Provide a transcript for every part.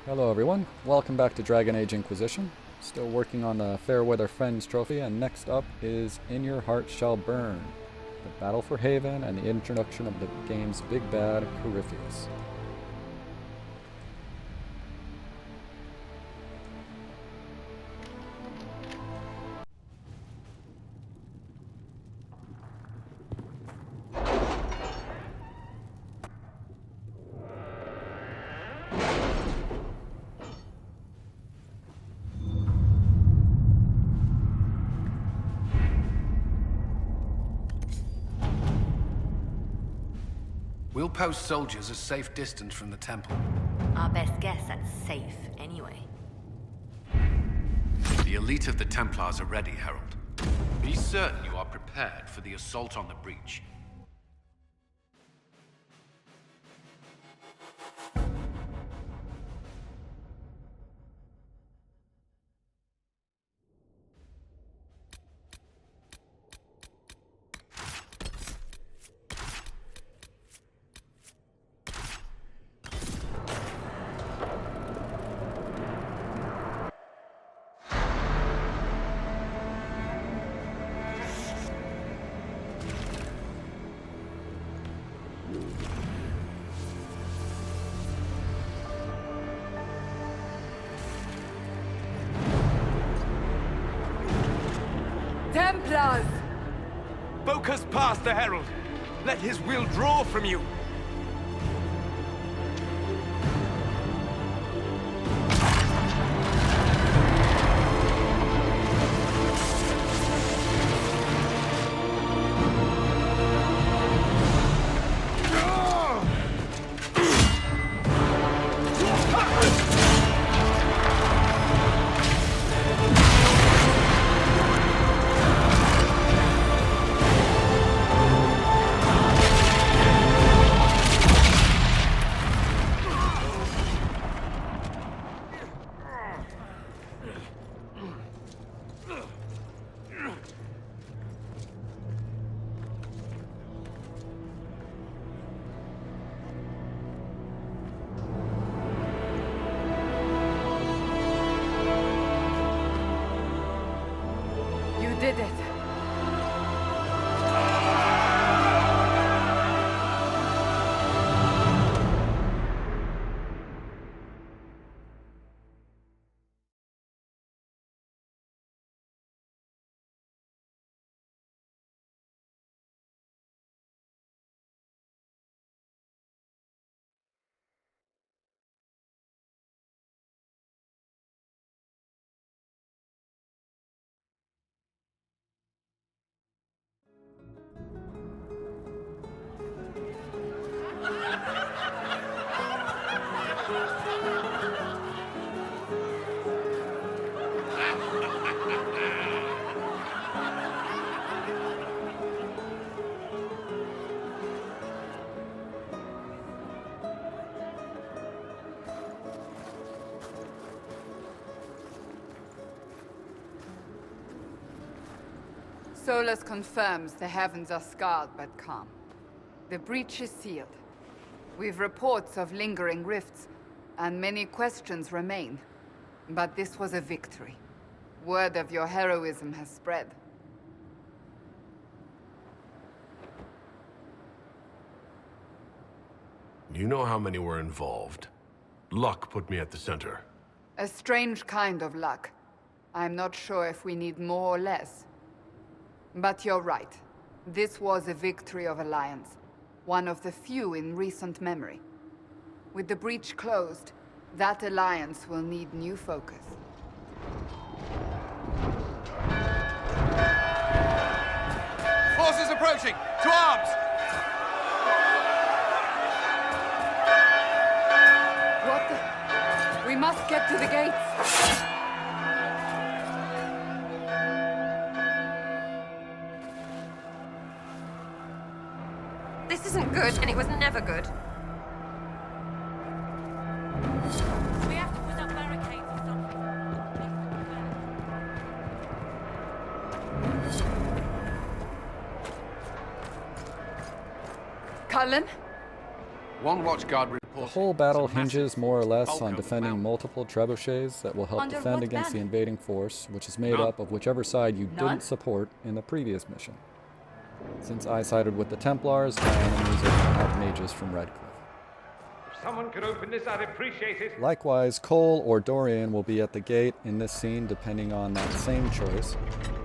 Hello everyone, welcome back to Dragon Age Inquisition. Still working on the Fairweather Friends trophy, and next up is In Your Heart Shall Burn, the battle for Haven and the introduction of the game's big bad, Corypheus. We'll post soldiers a safe distance from the temple. Our best guess at safe, anyway. The elite of the Templars are ready, Herald. Be certain you are prepared for the assault on the breach. Templars! Focus past the Herald. Let his will draw from you. You did it. Solus confirms the heavens are scarred but calm. The breach is sealed. We've reports of lingering rifts, and many questions remain. But this was a victory. Word of your heroism has spread. You know how many were involved. Luck put me at the center. A strange kind of luck. I'm not sure if we need more or less. But you're right. This was a victory of Alliance. One of the few in recent memory. With the breach closed, that alliance will need new focus. Forces approaching! To arms! What the? We must get to the gates. This isn't good, and it was never good. We have to put up barricades or something. Cullen? One watchguard reported The horses. whole battle It's a massive hinges more or less bulk on over the defending mountain. multiple trebuchets that will help Under defend what against the banner? invading force, which is made None. up of whichever side you None? didn't support in the previous mission. Since I sided with the Templars, my enemies are going to have mages from Redcliffe. If someone could open this, I'd appreciate it. Likewise, Cole or Dorian will be at the gate in this scene depending on that same choice.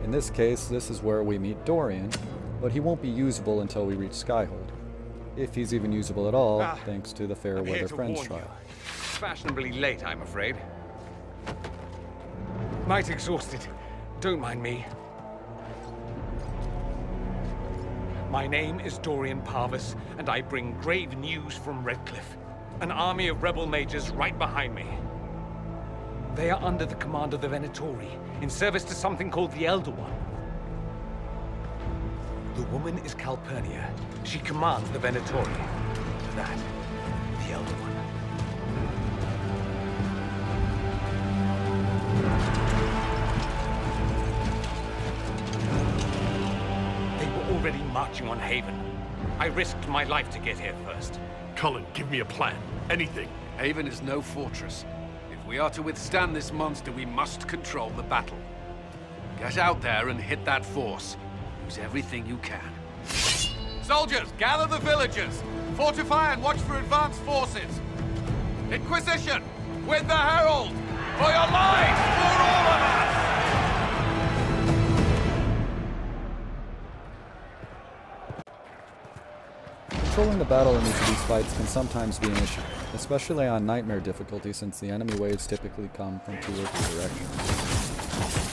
In this case, this is where we meet Dorian, but he won't be usable until we reach Skyhold. If he's even usable at all, thanks to the Fair I'm here Weather to Friends warn you. trial. Fashionably late, I'm afraid. Might exhausted. Don't mind me. My name is Dorian Parvis, and I bring grave news from Redcliffe. An army of rebel mages right behind me. They are under the command of the Venatori, in service to something called the Elder One. The woman is Calpurnia. She commands the Venatori. That, the Elder One. They were already marching on Haven. I risked my life to get here first. Cullen, give me a plan. Anything. Haven is no fortress. If we are to withstand this monster, we must control the battle. Get out there and hit that force. Use everything you can. Soldiers, gather the villagers. Fortify and watch for advanced forces. Inquisition, with the Herald! For your lives, for all of us! Controlling the battle in each of these fights can sometimes be an issue, especially on Nightmare difficulty since the enemy waves typically come from 2 or 3 directions.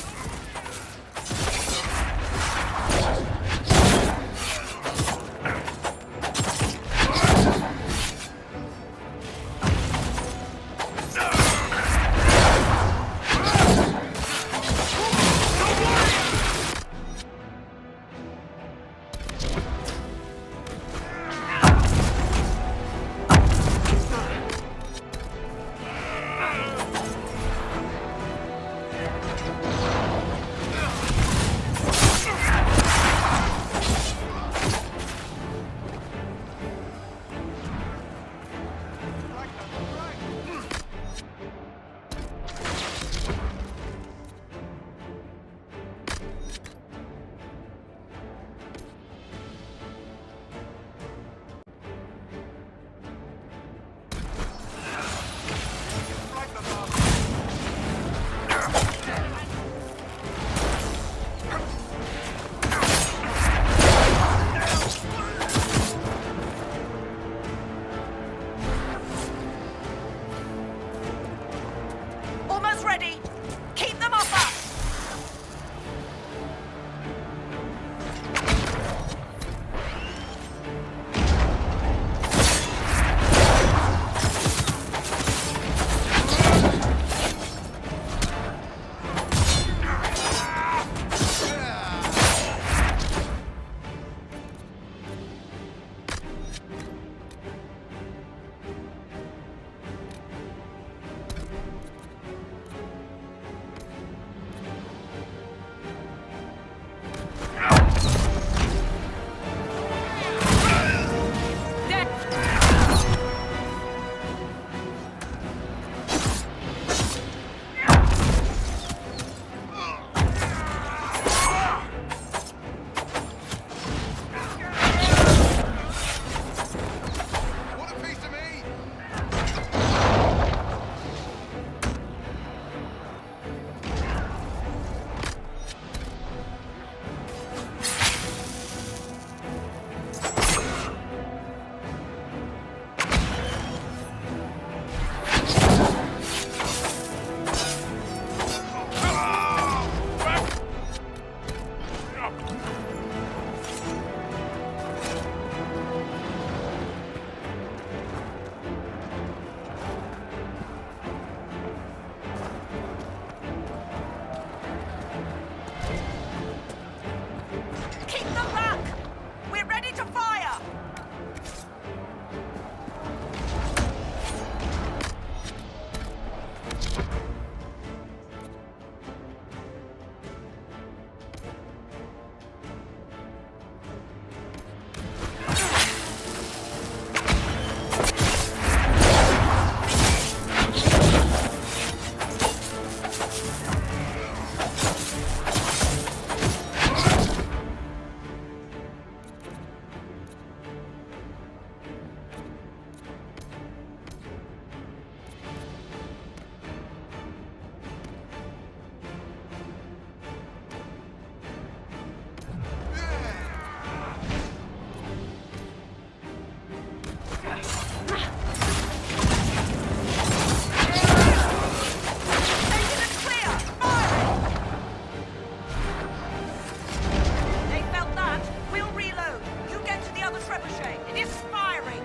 firing!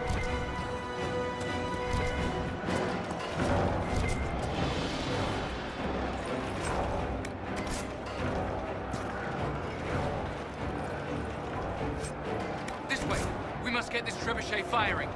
This way. We must get this trebuchet firing.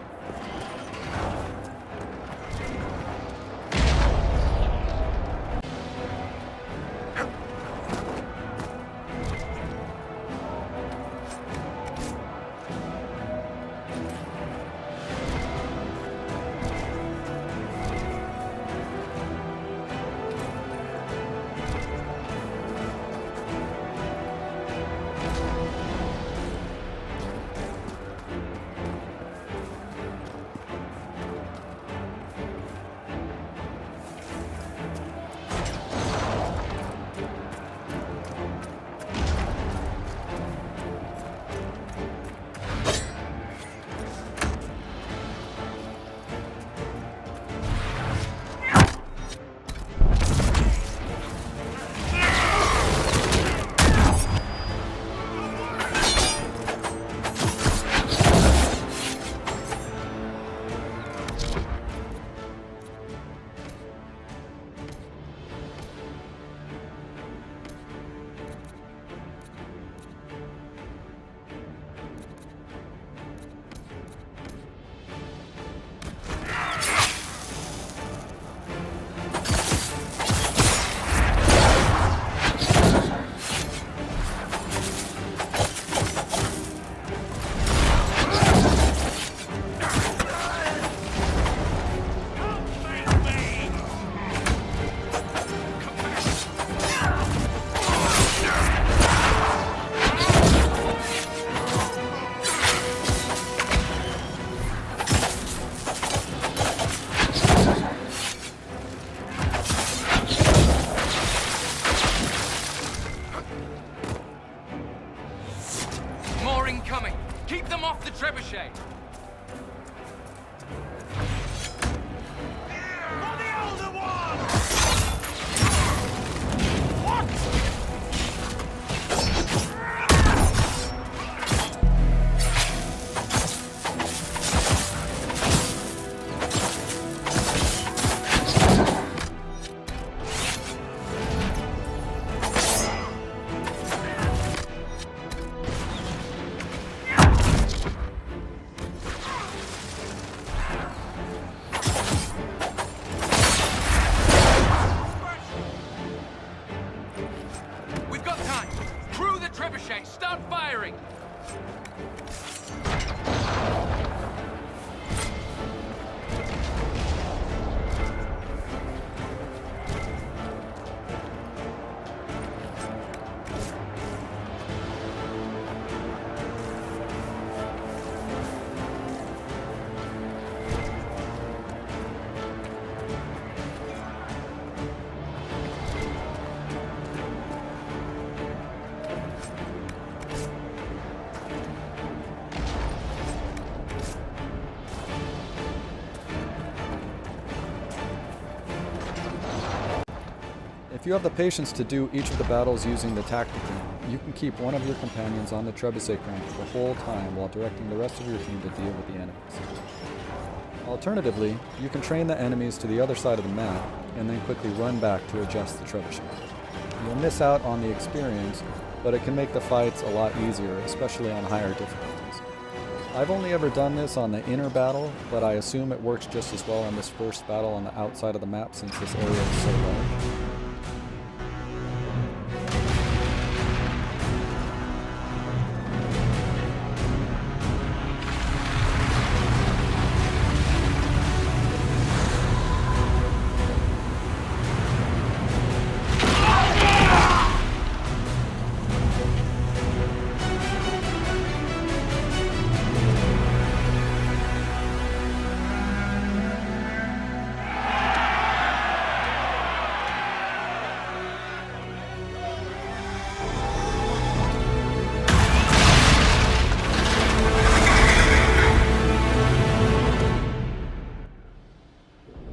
Incoming! Keep them off the trebuchet! For the Elder One! Start firing! If you have the patience to do each of the battles using the tactic room, you can keep one of your companions on the trebuchet crank the whole time while directing the rest of your team to deal with the enemies. Alternatively, you can train the enemies to the other side of the map and then quickly run back to adjust the trebuchet. You'll miss out on the experience, but it can make the fights a lot easier, especially on higher difficulties. I've only ever done this on the inner battle, but I assume it works just as well on this first battle on the outside of the map since this area is so large.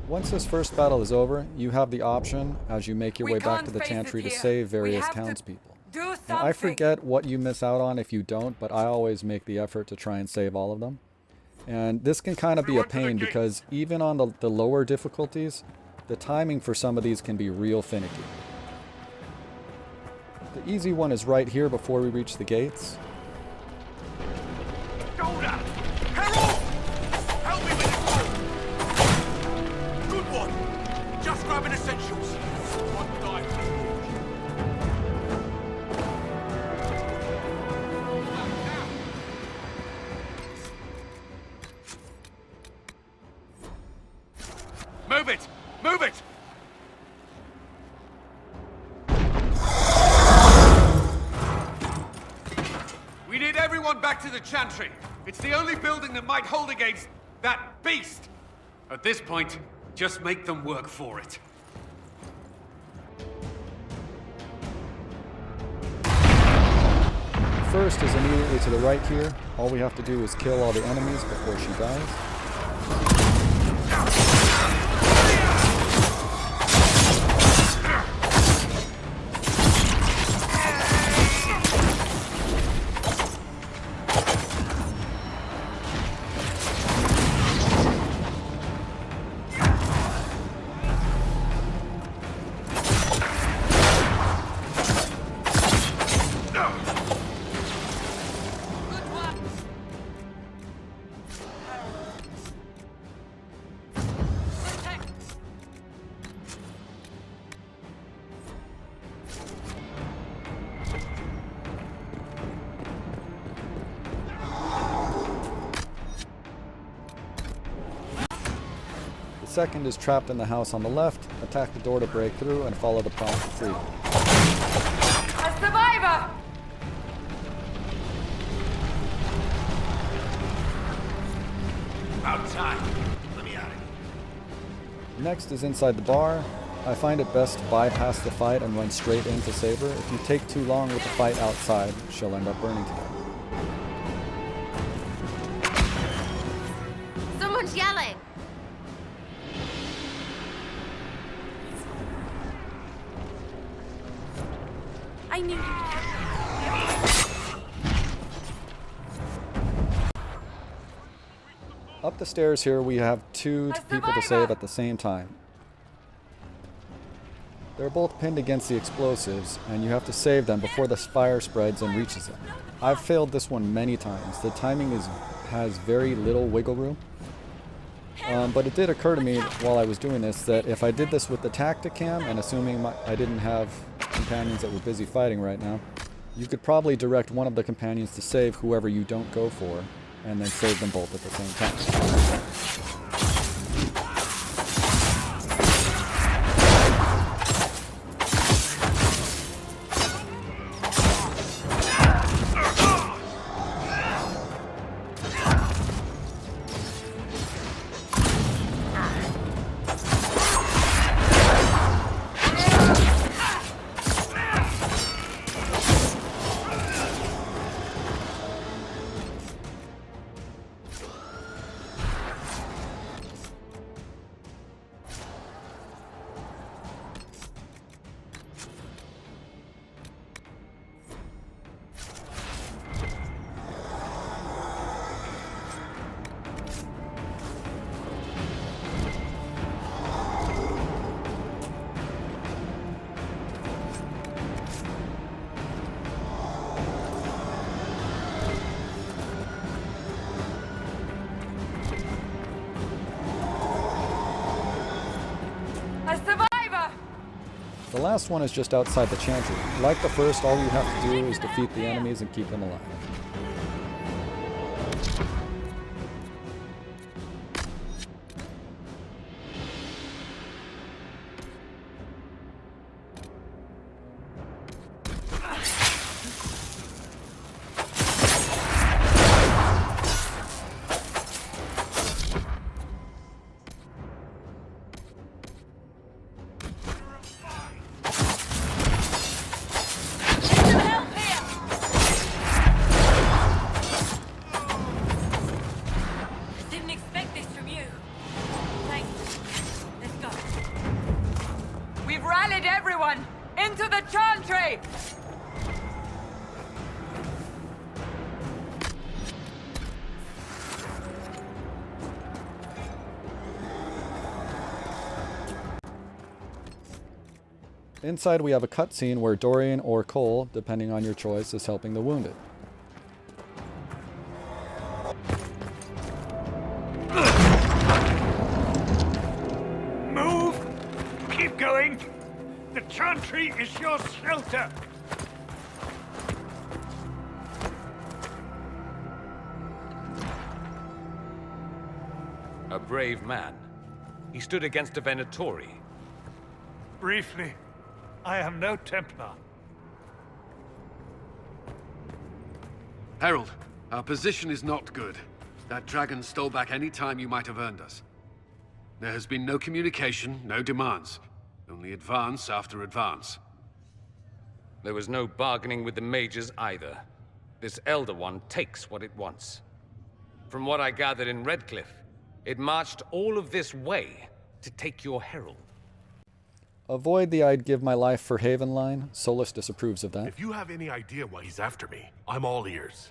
Once this first battle is over, you have the option, as you make your way back to the Chantry, to save various townspeople. Now, I forget what you miss out on if you don't, but I always make the effort to try and save all of them. And this can kind of be a pain because even on the lower difficulties, the timing for some of these can be real finicky. The easy one is right here before we reach the gates. Shoulder! Herald! Help me with it! Good one! Just grabbing essentials. One die. Move it! Move it! We need everyone back to the Chantry. It's the only building that might hold against that beast. At this point, just make them work for it. First is immediately to the right here. All we have to do is kill all the enemies before she dies. The second is trapped in the house on the left. Attack the door to break through and follow the prompt to flee. A survivor! About time. Let me out of here. Next is inside the bar. I find it best to bypass the fight and run straight in to save her. If you take too long with the fight outside, she'll end up burning to death. Someone's yelling. I knew you'd Up the stairs here, we have two people to save at the same time. They're both pinned against the explosives, and you have to save them before the fire spreads and reaches them. I've failed this one many times. The timing has very little wiggle room. But it did occur to me while I was doing this that if I did this with the Tacticam, and assuming I didn't have companions that were busy fighting right now, you could probably direct one of the companions to save whoever you don't go for, and then save them both at the same time. The last one is just outside the Chantry. Like the first, all you have to do is defeat the enemies and keep them alive. Everyone, into the Chantry! Inside we have a cutscene where Dorian or Cole, depending on your choice, is helping the wounded. Move! Keep going! The chantry is your shelter! A brave man. He stood against a Venatori. Briefly, I am no Templar. Herald, our position is not good. That dragon stole back any time you might have earned us. There has been no communication, no demands. Only advance after advance. There was no bargaining with the mages either. This Elder One takes what it wants. From what I gathered in Redcliffe, it marched all of this way to take your herald. Avoid the "I'd give my life for Haven" line. Solus disapproves of that. If you have any idea why he's after me, I'm all ears.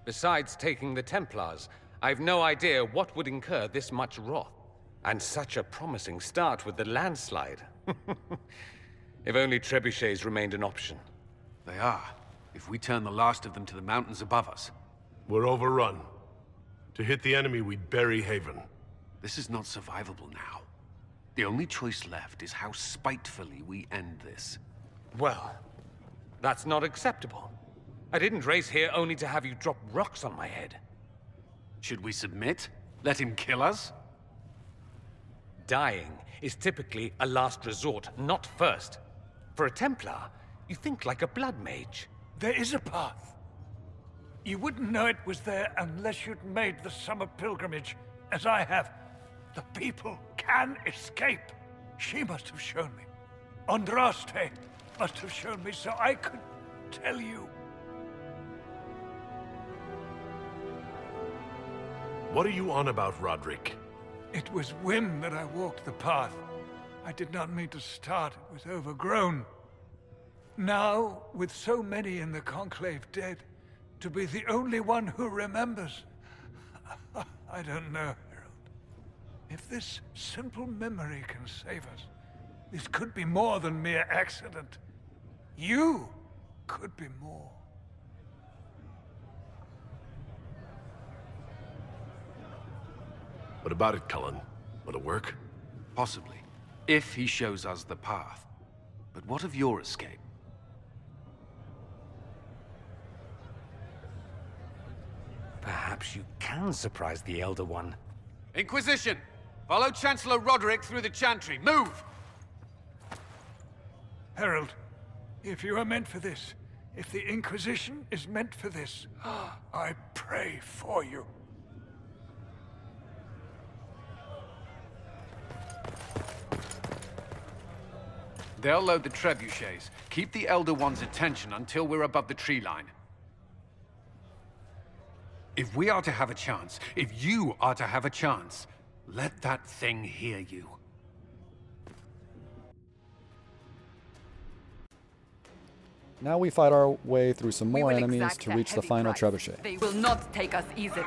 Besides taking the Templars, I've no idea what would incur this much wrath. And such a promising start with the landslide. If only trebuchets remained an option. They are, if we turn the last of them to the mountains above us. We're overrun. To hit the enemy, we'd bury Haven. This is not survivable now. The only choice left is how spitefully we end this. Well, that's not acceptable. I didn't race here only to have you drop rocks on my head. Should we submit? Let him kill us? Dying is typically a last resort, not first. For a Templar, you think like a blood mage. There is a path. You wouldn't know it was there unless you'd made the summer pilgrimage, as I have. The people can escape. She must have shown me. Andraste must have shown me so I could tell you. What are you on about, Roderick? It was whim that I walked the path. I did not mean to start. It was overgrown. Now, with so many in the Conclave dead, to be the only one who remembers... I don't know, Herald. If this simple memory can save us, this could be more than mere accident. You could be more. What about it, Cullen? Will it work? Possibly. If he shows us the path. But what of your escape? Perhaps you can surprise the Elder One. Inquisition! Follow Chancellor Roderick through the Chantry. Move! Herald, if you are meant for this, if the Inquisition is meant for this, I pray for you. They'll load the trebuchets. Keep the Elder One's attention until we're above the tree line. If we are to have a chance, if you are to have a chance, let that thing hear you. Now we fight our way through some We more will enemies exact to a reach the heavy final price. trebuchet. They will not take us easily.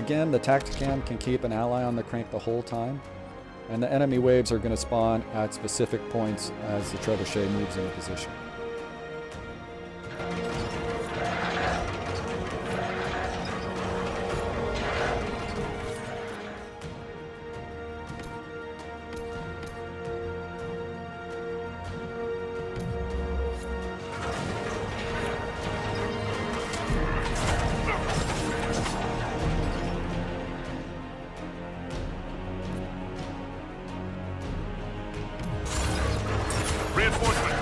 Again, the Tacticam can keep an ally on the crank the whole time, and the enemy waves are going to spawn at specific points as the trebuchet moves into position. Reinforcement!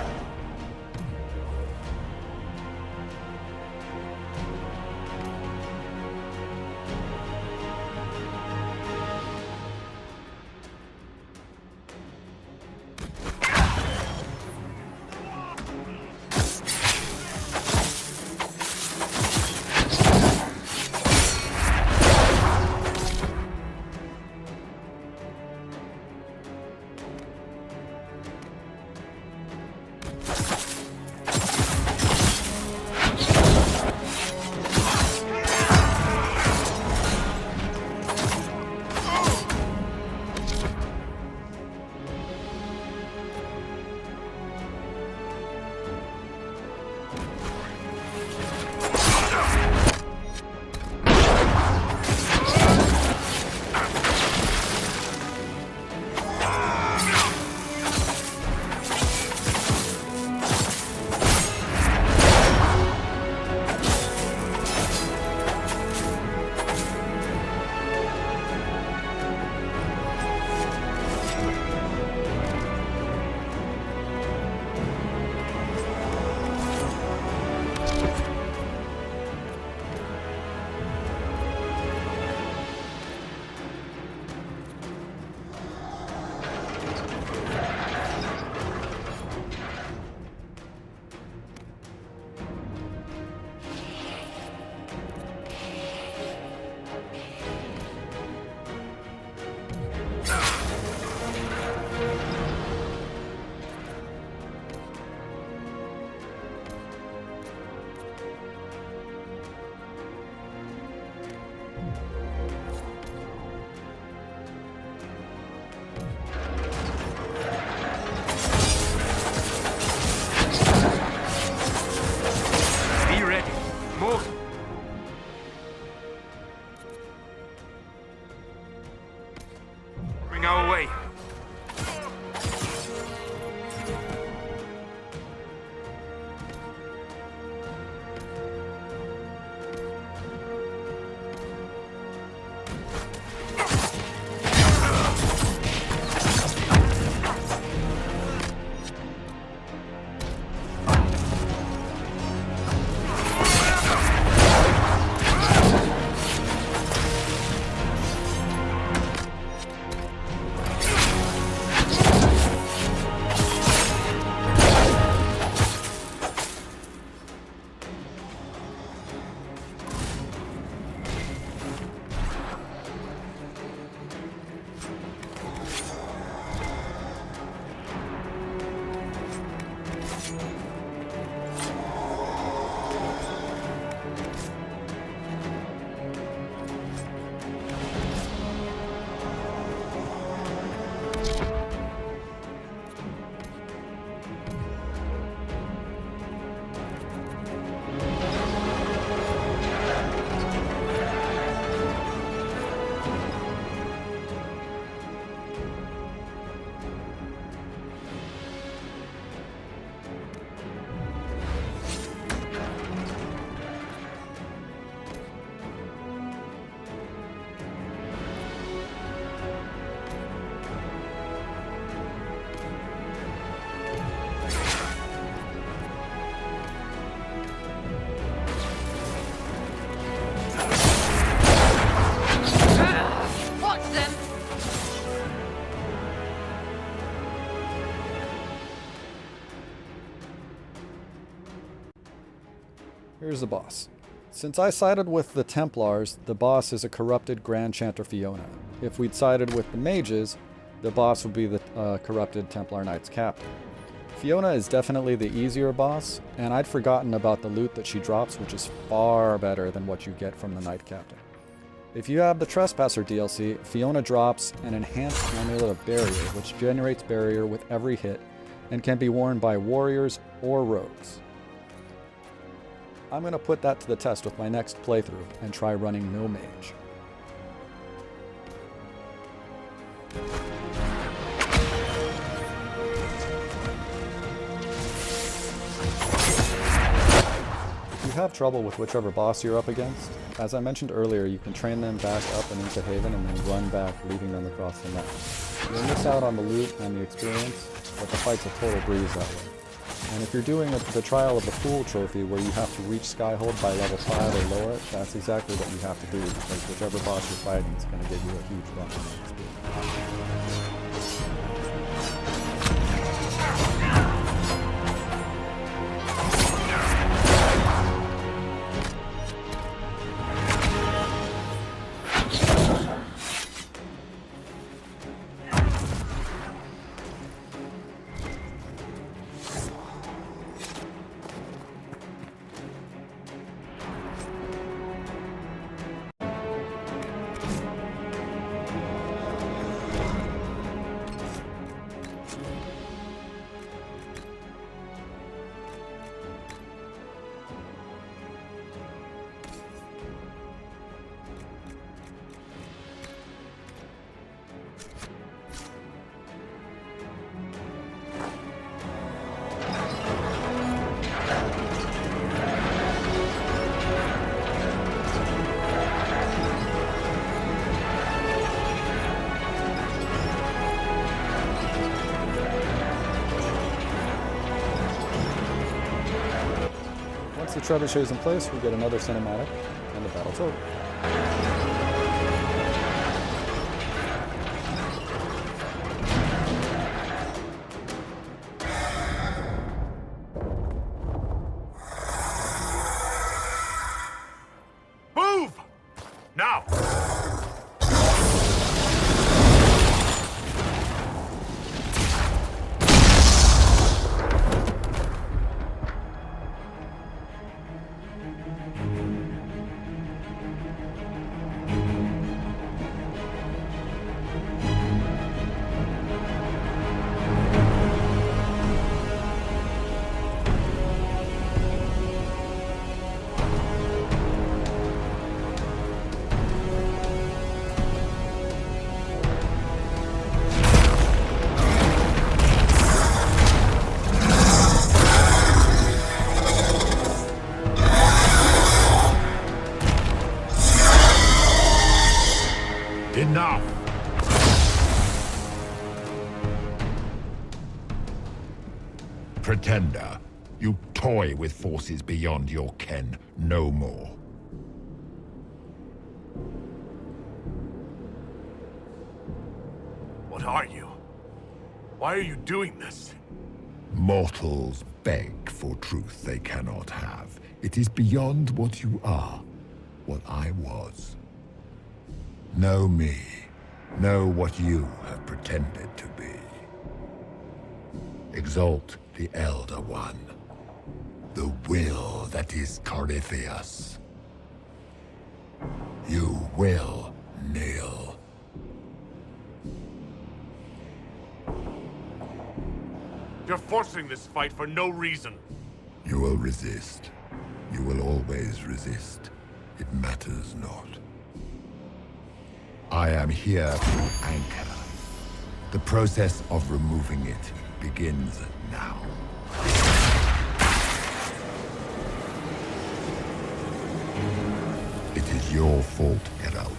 Our way. Here's the boss. Since I sided with the Templars, the boss is a corrupted Grand Chanter Fiona. If we'd sided with the mages, the boss would be the corrupted Templar Knights captain. Fiona is definitely the easier boss, and I'd forgotten about the loot that she drops, which is far better than what you get from the Knight Captain. If you have the Trespasser DLC, Fiona drops an enhanced amulet of barrier, which generates barrier with every hit and can be worn by warriors or rogues. I'm going to put that to the test with my next playthrough and try running no mage. If you have trouble with whichever boss you're up against, as I mentioned earlier, you can train them back up and into Haven and then run back, leaving them across the map. You'll miss out on the loot and the experience, but the fight's a total breeze that way. And if you're doing the Trial of the Fool trophy where you have to reach Skyhold by level 5 or lower, that's exactly what you have to do, because whichever boss you're fighting is going to give you a huge bump in the experience. Once the trebuchet is in place, we get another cinematic, and the battle's over. Move! Now! Enough! Pretender, you toy with forces beyond your ken no more. What are you? Why are you doing this? Mortals beg for truth they cannot have. It is beyond what you are, what I was. Know me. Know what you have pretended to be. Exalt the Elder One. The will that is Corypheus. You will kneel. You're forcing this fight for no reason. You will resist. You will always resist. It matters not. I am here to anchor. The process of removing it begins now. It is your fault, Geralt.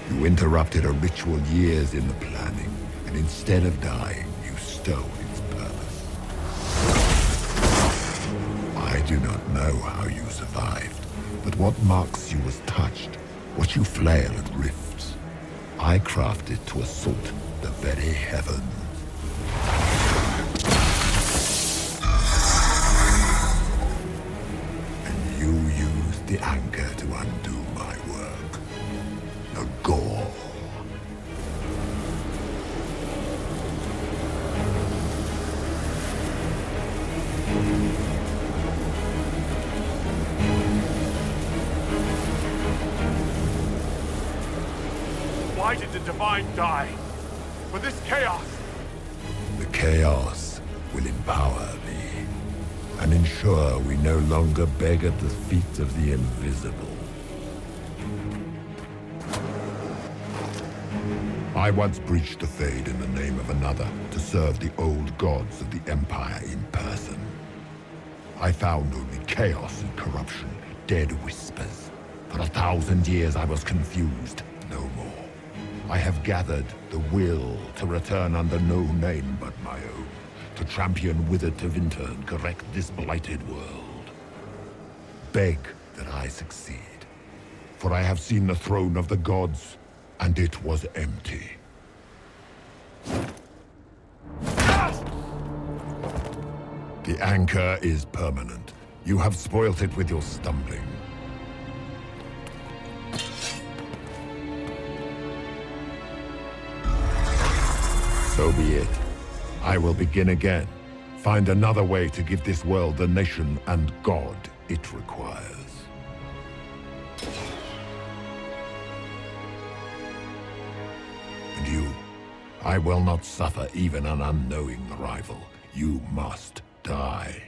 You interrupted a ritual years in the planning, and instead of dying, you stole its purpose. I do not know how you survived, but what marks you as touched, what you flail at rifts, I crafted to assault the very heavens. And you used the anchor to undo my work. The gore. Why did the Divine die? For this chaos! The chaos will empower me, and ensure we no longer beg at the feet of the invisible. I once breached the Fade in the name of another to serve the old gods of the Empire in person. I found only chaos and corruption, dead whispers. For 1,000 years I was confused, no more. I have gathered the will to return under no name but my own, to champion Wither to Winter and correct this blighted world. Beg that I succeed, for I have seen the throne of the gods, and it was empty. The anchor is permanent. You have spoilt it with your stumbling. So be it. I will begin again. Find another way to give this world the nation and God it requires. And you, I will not suffer even an unknowing rival. You must die.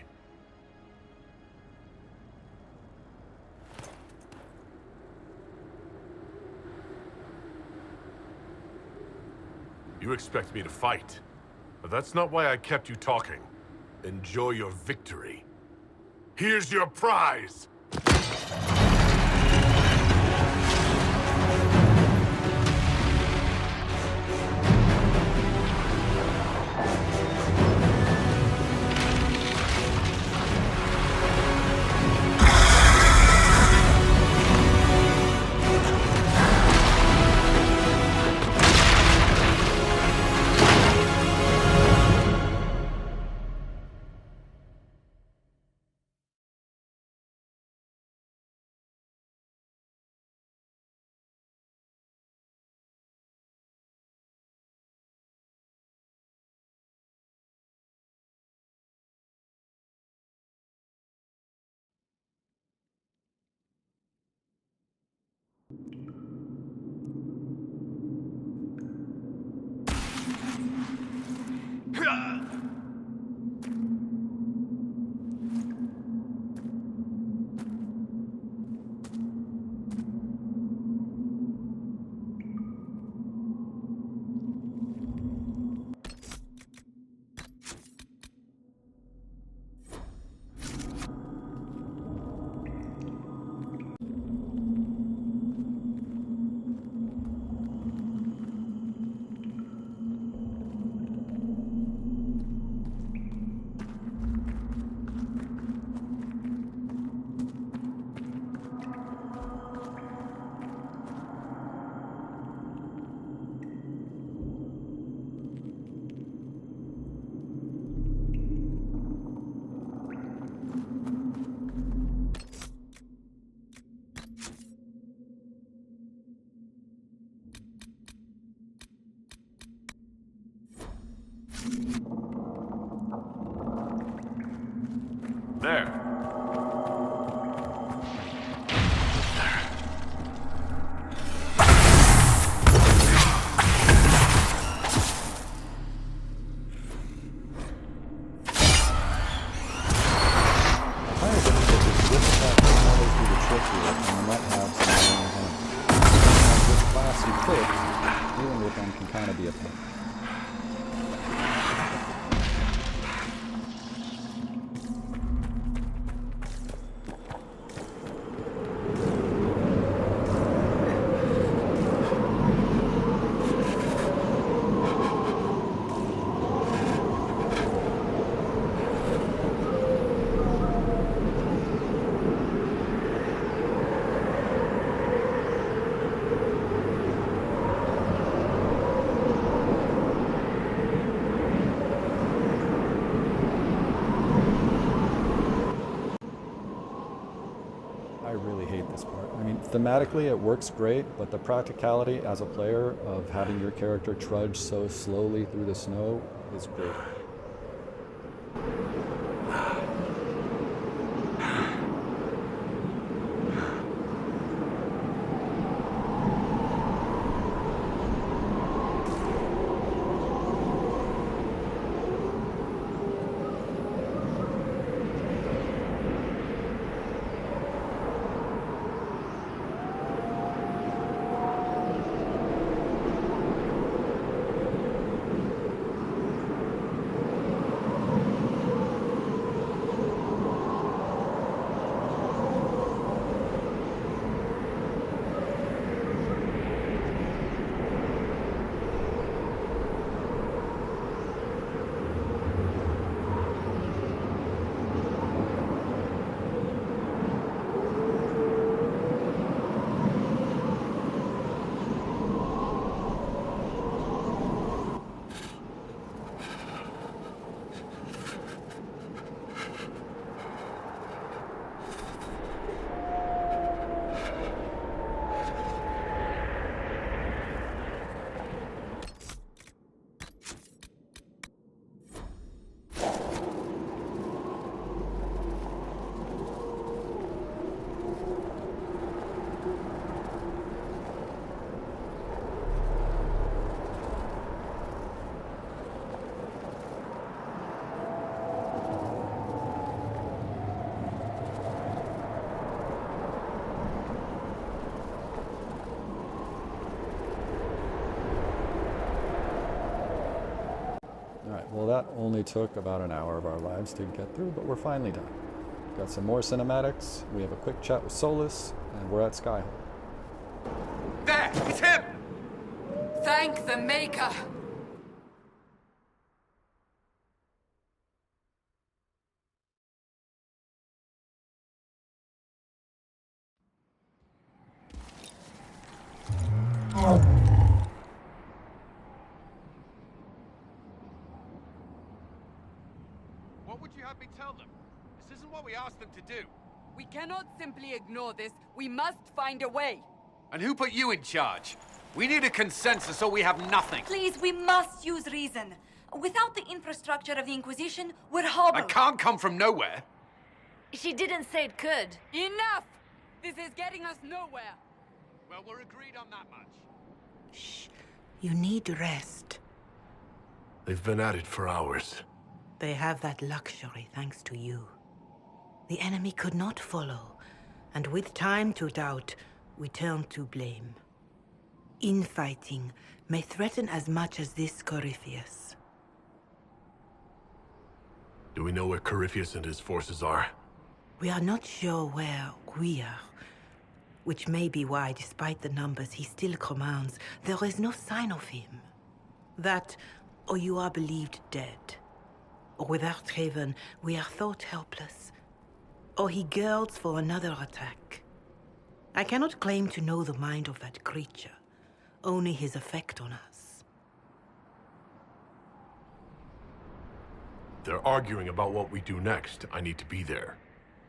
You expect me to fight, but that's not why I kept you talking. Enjoy your victory. Here's your prize! There. Thematically, it works great, but the practicality as a player of having your character trudge so slowly through the snow is great. Well, that only took about an hour of our lives to get through, but we're finally done. Got some more cinematics, we have a quick chat with Solus, and we're at Skyhold. There! It's him! Thank the Maker! What would you have me tell them? This isn't what we asked them to do. We cannot simply ignore this. We must find a way. And who put you in charge? We need a consensus or we have nothing. Please, we must use reason. Without the infrastructure of the Inquisition, we're hobbled. I can't come from nowhere. She didn't say it could. Enough! This is getting us nowhere. Well, we're agreed on that much. Shh. You need rest. They've been at it for hours. They have that luxury thanks to you. The enemy could not follow, and with time to doubt, we turn to blame. Infighting may threaten as much as this Corypheus. Do we know where Corypheus and his forces are? We are not sure where we are, which may be why, despite the numbers he still commands, there is no sign of him. That, or you are believed dead. Or without Haven, we are thought helpless. Or he girds for another attack. I cannot claim to know the mind of that creature, only his effect on us. They're arguing about what we do next. I need to be there.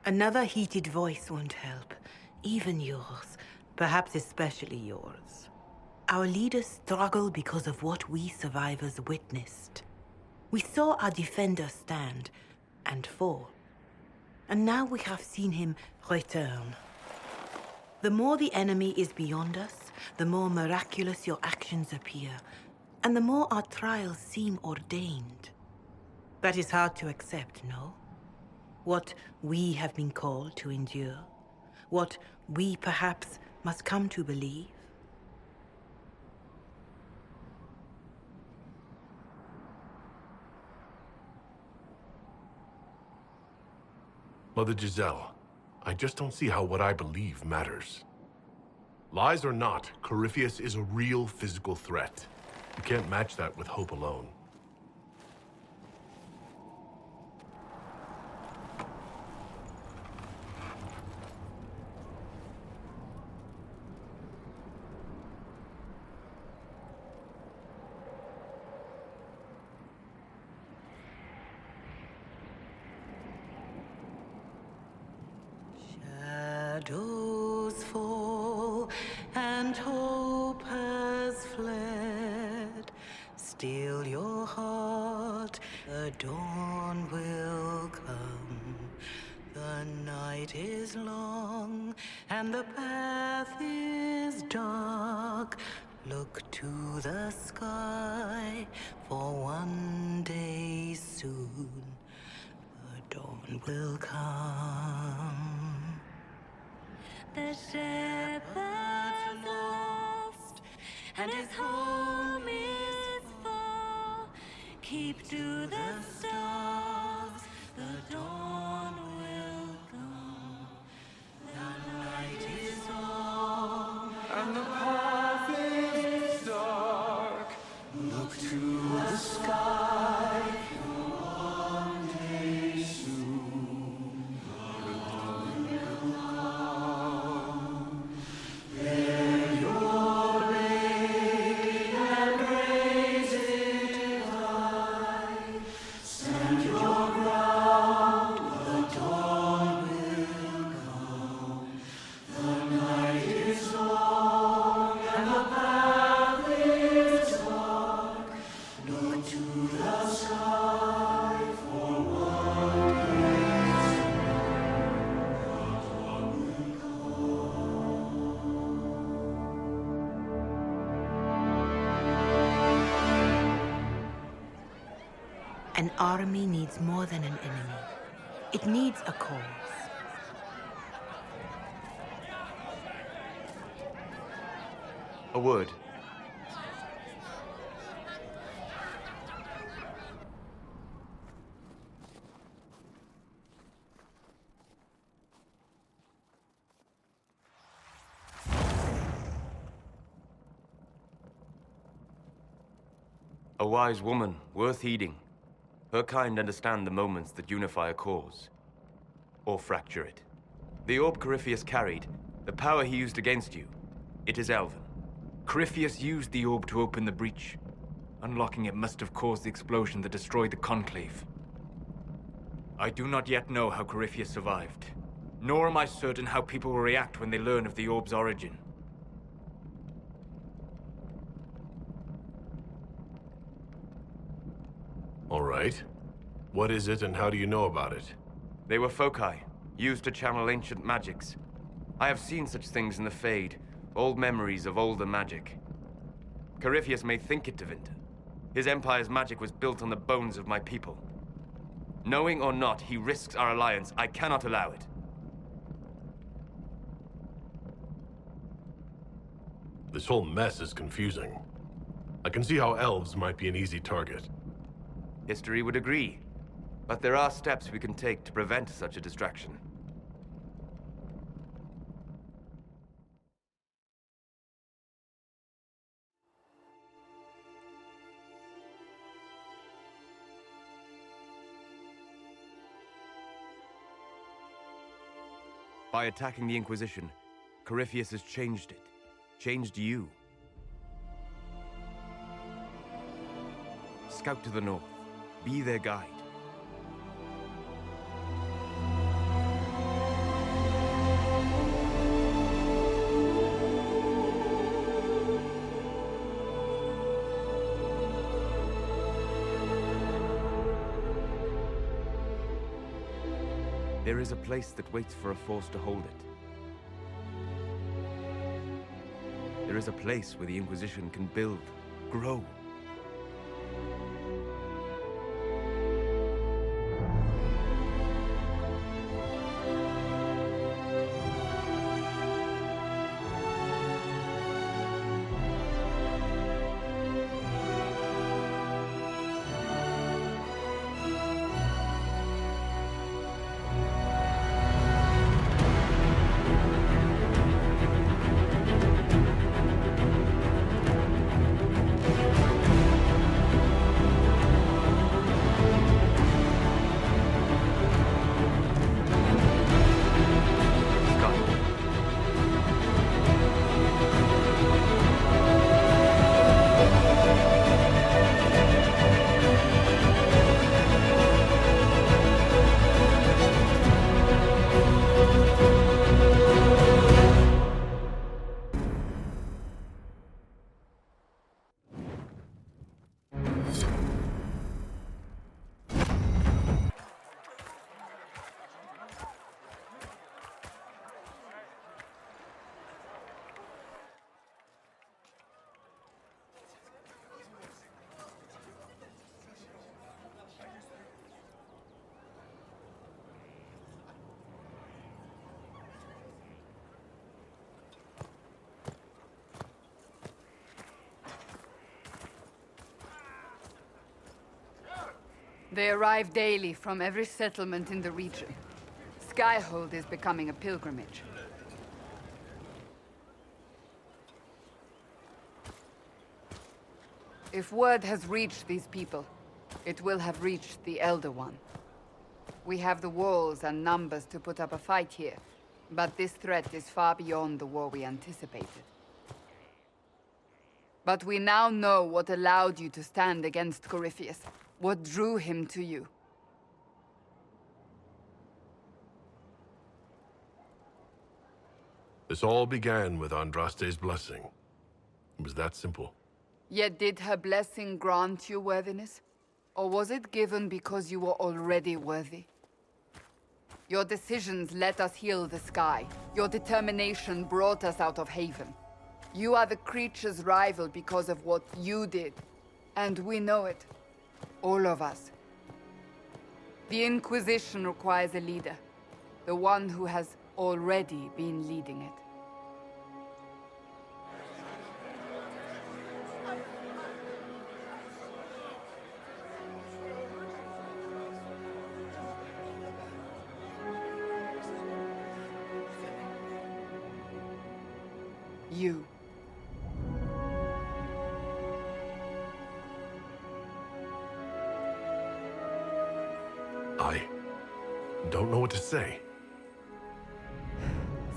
Another heated voice won't help. Even yours. Perhaps especially yours. Our leaders struggle because of what we survivors witnessed. We saw our defender stand and fall. And now we have seen him return. The more the enemy is beyond us, the more miraculous your actions appear, and the more our trials seem ordained. That is hard to accept, no? What we have been called to endure, what we perhaps must come to believe. Mother Giselle, I just don't see how what I believe matters. Lies or not, Corypheus is a real physical threat. You can't match that with hope alone. Shadows fall and hope has fled. Still your heart, the dawn will come. The night is long and the path is dark. Look to the sky, for one day soon the dawn will come. The shepherd's lost, and his home is far. Keep to the stars, the dawn will come. The night is long, And the path is dark. Look to the sky. One day soon, the dawn will come. Bear your blade and raise it high. Stand your ground, the dawn will come. The night is long and the path is dark. Look to the sky for one day soon, the dawn will An army needs more than an enemy. It needs a cause. A word. A wise woman, worth heeding. Her kind understand the moments that unify a cause. Or fracture it. The orb Corypheus carried, the power he used against you, it is Elven. Corypheus used the orb to open the breach. Unlocking it must have caused the explosion that destroyed the Conclave. I do not yet know how Corypheus survived, nor am I certain how people will react when they learn of the orb's origin. All right. What is it and how do you know about it? They were foci, used to channel ancient magics. I have seen such things in the Fade, old memories of older magic. Corypheus may think it Tevinter. His empire's magic was built on the bones of my people. Knowing or not, he risks our alliance. I cannot allow it. This whole mess is confusing. I can see how elves might be an easy target. History would agree. But there are steps we can take to prevent such a distraction. By attacking the Inquisition, Corypheus has changed it. Changed you. Scout to the north. Be their guide. There is a place that waits for a force to hold it. There is a place where the Inquisition can build, grow. They arrive daily from every settlement in the region. Skyhold is becoming a pilgrimage. If word has reached these people, it will have reached the Elder One. We have the walls and numbers to put up a fight here, but this threat is far beyond the war we anticipated. But we now know what allowed you to stand against Corypheus. What drew him to you? This all began with Andraste's blessing. It was that simple. Yet did her blessing grant you worthiness? Or was it given because you were already worthy? Your decisions let us heal the sky. Your determination brought us out of Haven. You are the creature's rival because of what you did. And we know it. All of us. The Inquisition requires a leader. The one who has already been leading it. You. Don't know what to say.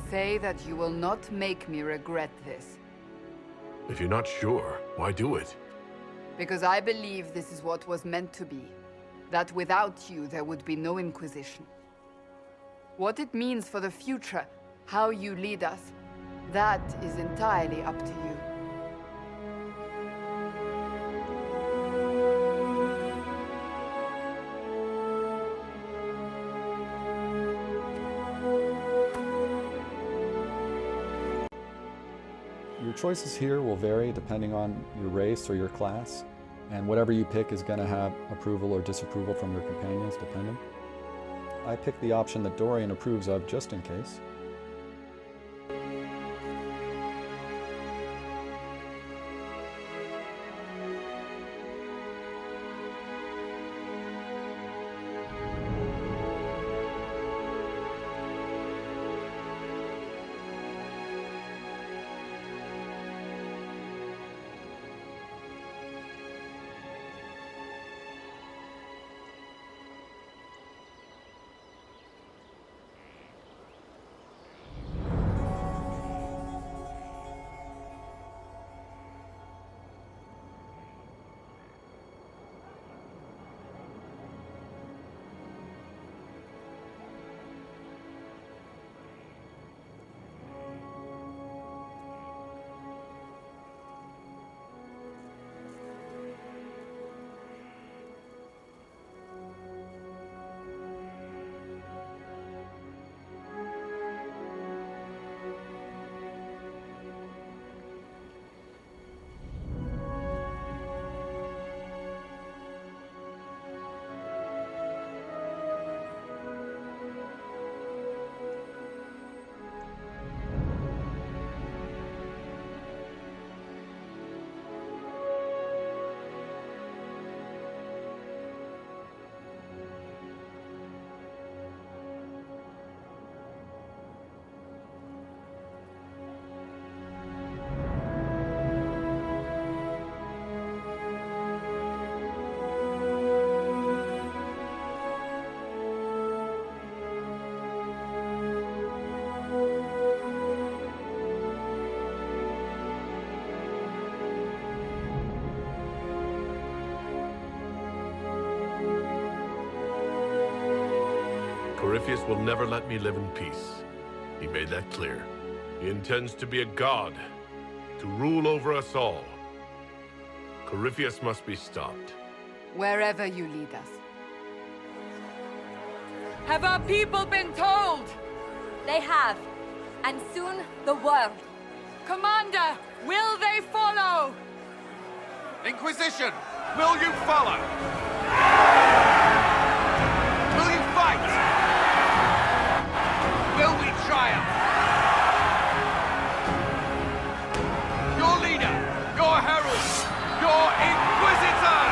Say that you will not make me regret this. If you're not sure, why do it? Because I believe this is what was meant to be. That without you, there would be no Inquisition. What it means for the future, how you lead us, that is entirely up to you. Your choices here will vary depending on your race or your class, and whatever you pick is going to have approval or disapproval from your companions, depending. I picked the option that Dorian approves of just in case. Corypheus will never let me live in peace. He made that clear. He intends to be a god, to rule over us all. Corypheus must be stopped. Wherever you lead us. Have our people been told? They have. And soon, the world. Commander, will they follow? Inquisition, will you follow? Will you fight? Will we triumph? Your leader, your herald, your Inquisitor!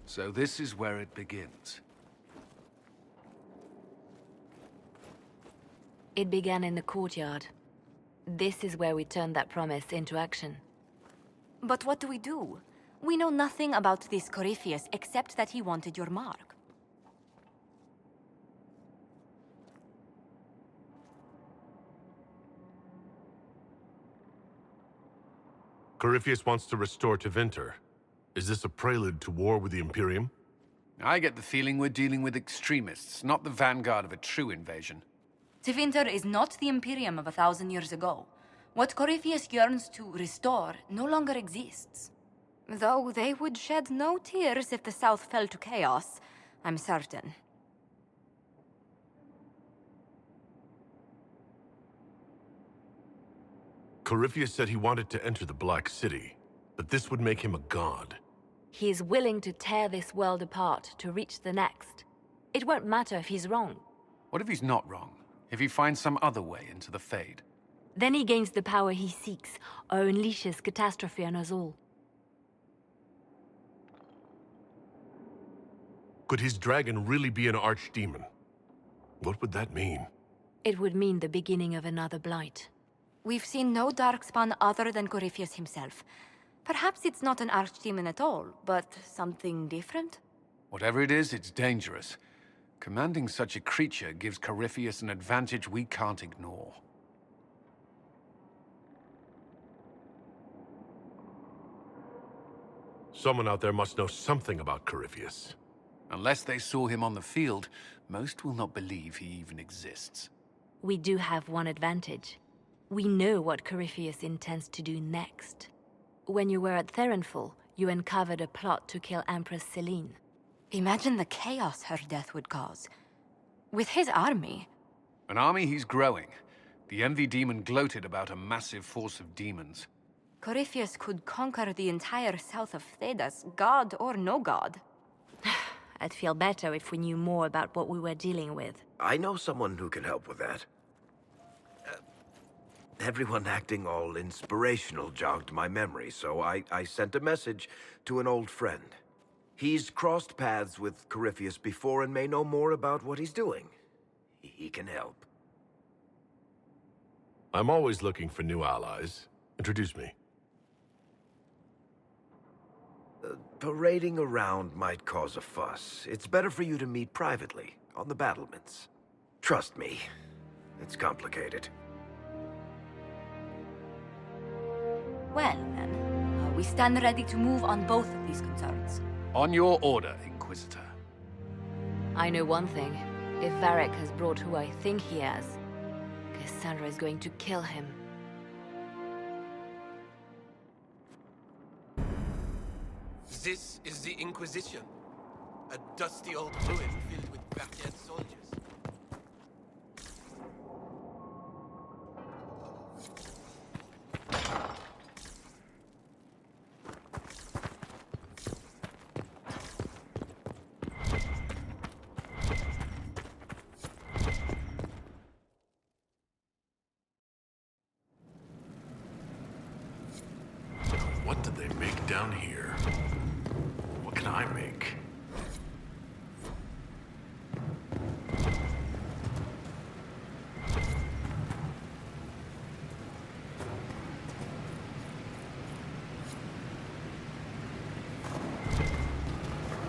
So this is where it begins. It began in the courtyard. This is where we turned that promise into action. But what do? We know nothing about this Corypheus except that he wanted your mark. Corypheus wants to restore Tevinter. Is this a prelude to war with the Imperium? I get the feeling we're dealing with extremists, not the vanguard of a true invasion. Tevinter is not the Imperium of 1,000 years ago. What Corypheus yearns to restore no longer exists. Though they would shed no tears if the South fell to chaos, I'm certain. Corypheus said he wanted to enter the Black City, but this would make him a god. He is willing to tear this world apart to reach the next. It won't matter if he's wrong. What if he's not wrong? If he finds some other way into the Fade? Then he gains the power he seeks, or unleashes catastrophe on us all. Could his dragon really be an archdemon? What would that mean? It would mean the beginning of another blight. We've seen no darkspawn other than Corypheus himself. Perhaps it's not an archdemon at all, but something different? Whatever it is, it's dangerous. Commanding such a creature gives Corypheus an advantage we can't ignore. Someone out there must know something about Corypheus. Unless they saw him on the field, most will not believe he even exists. We do have one advantage. We know what Corypheus intends to do next. When you were at Therenfall, you uncovered a plot to kill Empress Selene. Imagine the chaos her death would cause. With his army. An army he's growing. The Envy Demon gloated about a massive force of demons. Corypheus could conquer the entire south of Thedas, god or no god. I'd feel better if we knew more about what we were dealing with. I know someone who can help with that. Everyone acting all inspirational jogged my memory, so I sent a message to an old friend. He's crossed paths with Corypheus before and may know more about what he's doing. He can help. I'm always looking for new allies. Introduce me. Parading around might cause a fuss. It's better for you to meet privately, on the battlements. Trust me, it's complicated. Well, then, we stand ready to move on both of these concerns. On your order, Inquisitor. I know one thing. If Varric has brought who I think he has, Cassandra is going to kill him. This is the Inquisition. A dusty old ruin filled with backyard soldiers. What did they make down here? What can I make?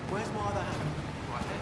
Where's my other hand? Right there.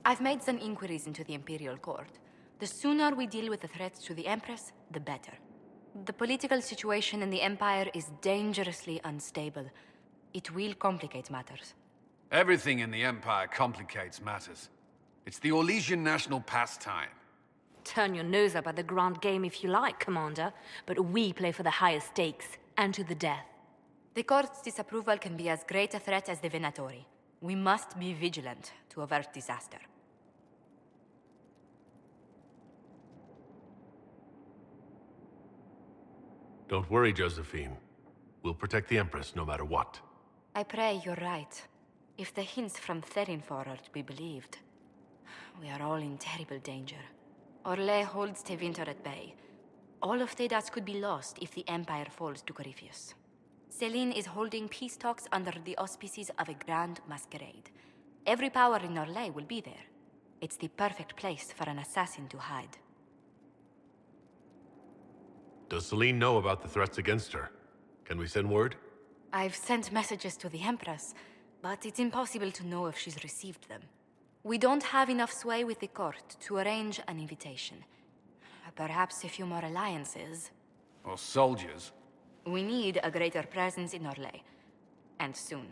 I've made some inquiries into the Imperial Court. The sooner we deal with the threats to the Empress, the better. The political situation in the Empire is dangerously unstable. It will complicate matters. Everything in the Empire complicates matters. It's the Orlesian national pastime. Turn your nose up at the grand game if you like, Commander, but we play for the highest stakes, and to the death. The Court's disapproval can be as great a threat as the Venatori. We must be vigilant to avert disaster. Don't worry, Josephine. We'll protect the Empress no matter what. I pray you're right. If the hints from Therinfor are to be believed. We are all in terrible danger. Orlais holds Tevinter at bay. All of Thedas could be lost if the Empire falls to Corypheus. Selene is holding peace talks under the auspices of a grand masquerade. Every power in Orlais will be there. It's the perfect place for an assassin to hide. Does Selene know about the threats against her? Can we send word? I've sent messages to the Empress, but it's impossible to know if she's received them. We don't have enough sway with the court to arrange an invitation. Perhaps a few more alliances. Or soldiers. We need a greater presence in Orlais. And soon.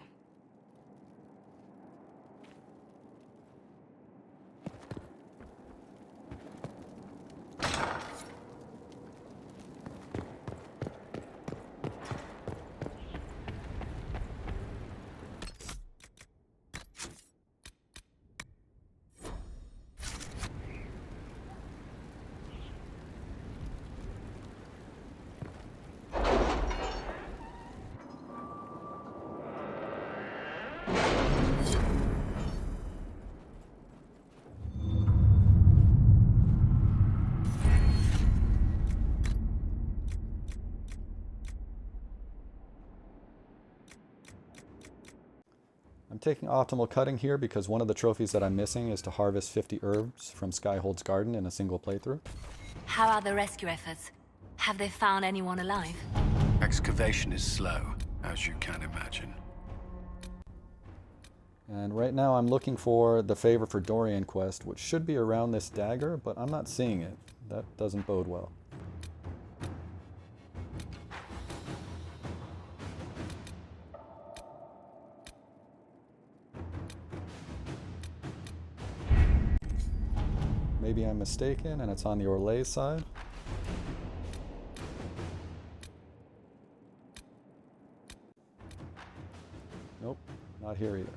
I'm taking optimal cutting here because one of the trophies that I'm missing is to harvest 50 herbs from Skyhold's garden in a single playthrough. How are the rescue efforts? Have they found anyone alive? Excavation is slow, as you can imagine. And right now I'm looking for the Favor for Dorian quest, which should be around this dagger, but I'm not seeing it. That doesn't bode well. Maybe I'm mistaken and it's on the Orlais side. Nope, not here either.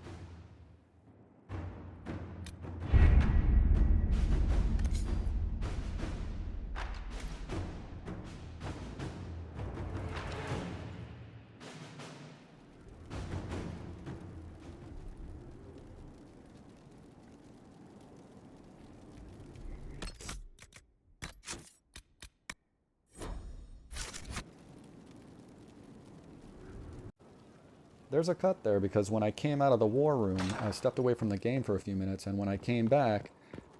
There's a cut there because when I came out of the war room, I stepped away from the game for a few minutes, and when I came back,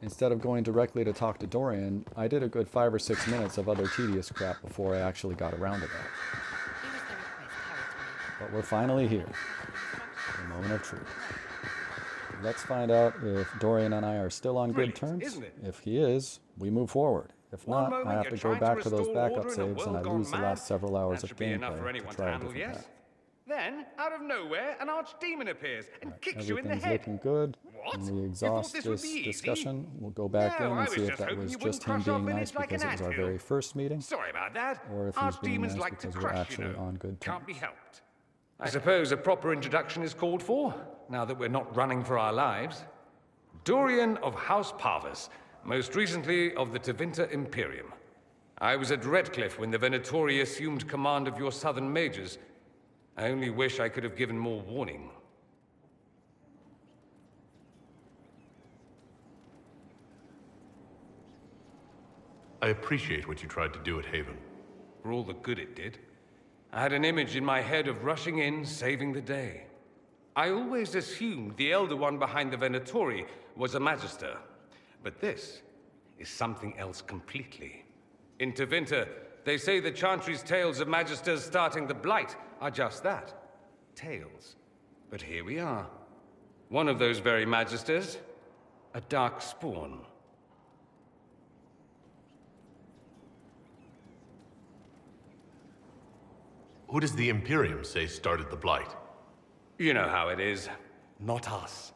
instead of going directly to talk to Dorian, I did a good 5 or 6 minutes of other tedious crap before I actually got around to that. But we're finally here. The moment of truth. Let's find out if Dorian and I are still on good terms. If he is, we move forward. If not, I have to go back to those backup saves and I lose the last several hours of gameplay to try a different path. Then, out of nowhere, an archdemon appears and kicks you in the head. Everything's looking good. What? When we exhaust this discussion, we'll go back in and see if that was just him being nice because it was our very first meeting, Sorry about that. or if he's being nice because we're actually on good terms. Can't be helped. I suppose a proper introduction is called for, now that we're not running for our lives. Dorian of House Parvus, most recently of the Tevinter Imperium. I was at Redcliffe when the Venatori assumed command of your southern mages. I only wish I could have given more warning. I appreciate what you tried to do at Haven. For all the good it did. I had an image in my head of rushing in, saving the day. I always assumed the Elder One behind the Venatori was a Magister. But this is something else completely. In Tevinter, they say the Chantry's tales of Magisters starting the Blight are just that. Tales. But here we are. One of those very Magisters, a dark spawn. Who does the Imperium say started the Blight? You know how it is. Not us.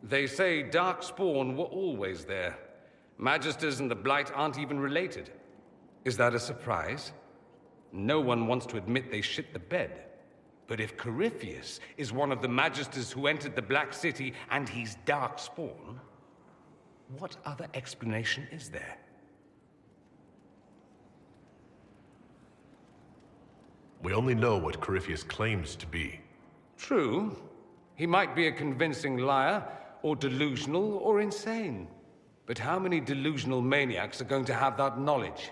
They say Darkspawn were always there. Magisters and the Blight aren't even related. Is that a surprise? No one wants to admit they shit the bed. But if Corypheus is one of the Magisters who entered the Black City and he's Darkspawn, what other explanation is there? We only know what Corypheus claims to be. True. He might be a convincing liar, or delusional, or insane. But how many delusional maniacs are going to have that knowledge?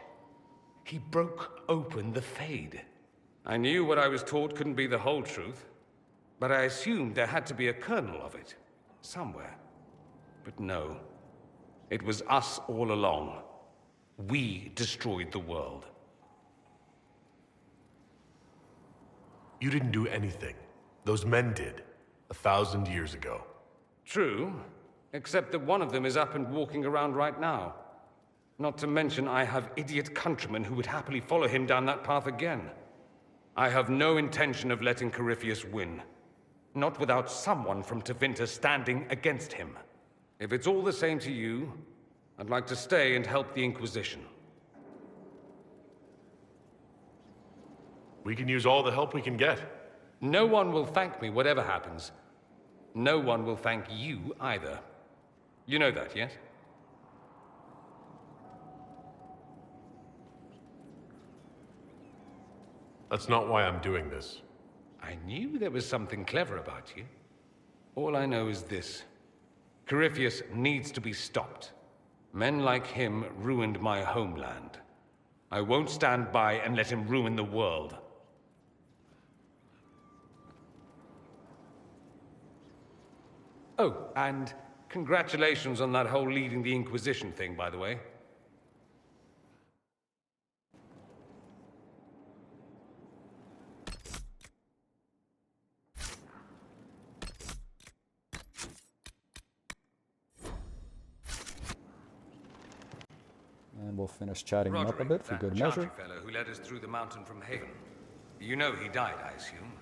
He broke open the Fade. I knew what I was taught couldn't be the whole truth, but I assumed there had to be a kernel of it, somewhere. But no, it was us all along. We destroyed the world. You didn't do anything. Those men did, 1,000 years ago. True, except that one of them is up and walking around right now. Not to mention I have idiot countrymen who would happily follow him down that path again. I have no intention of letting Corypheus win. Not without someone from Tevinter standing against him. If it's all the same to you, I'd like to stay and help the Inquisition. We can use all the help we can get. No one will thank me, whatever happens. No one will thank you either. You know that, yes? That's not why I'm doing this. I knew there was something clever about you. All I know is this. Corypheus needs to be stopped. Men like him ruined my homeland. I won't stand by and let him ruin the world. Oh, and congratulations on that whole leading the Inquisition thing, by the way. And we'll finish chatting him up a bit for good Chantry measure. fellow who led us through the mountain from Haven. You know he died, I assume.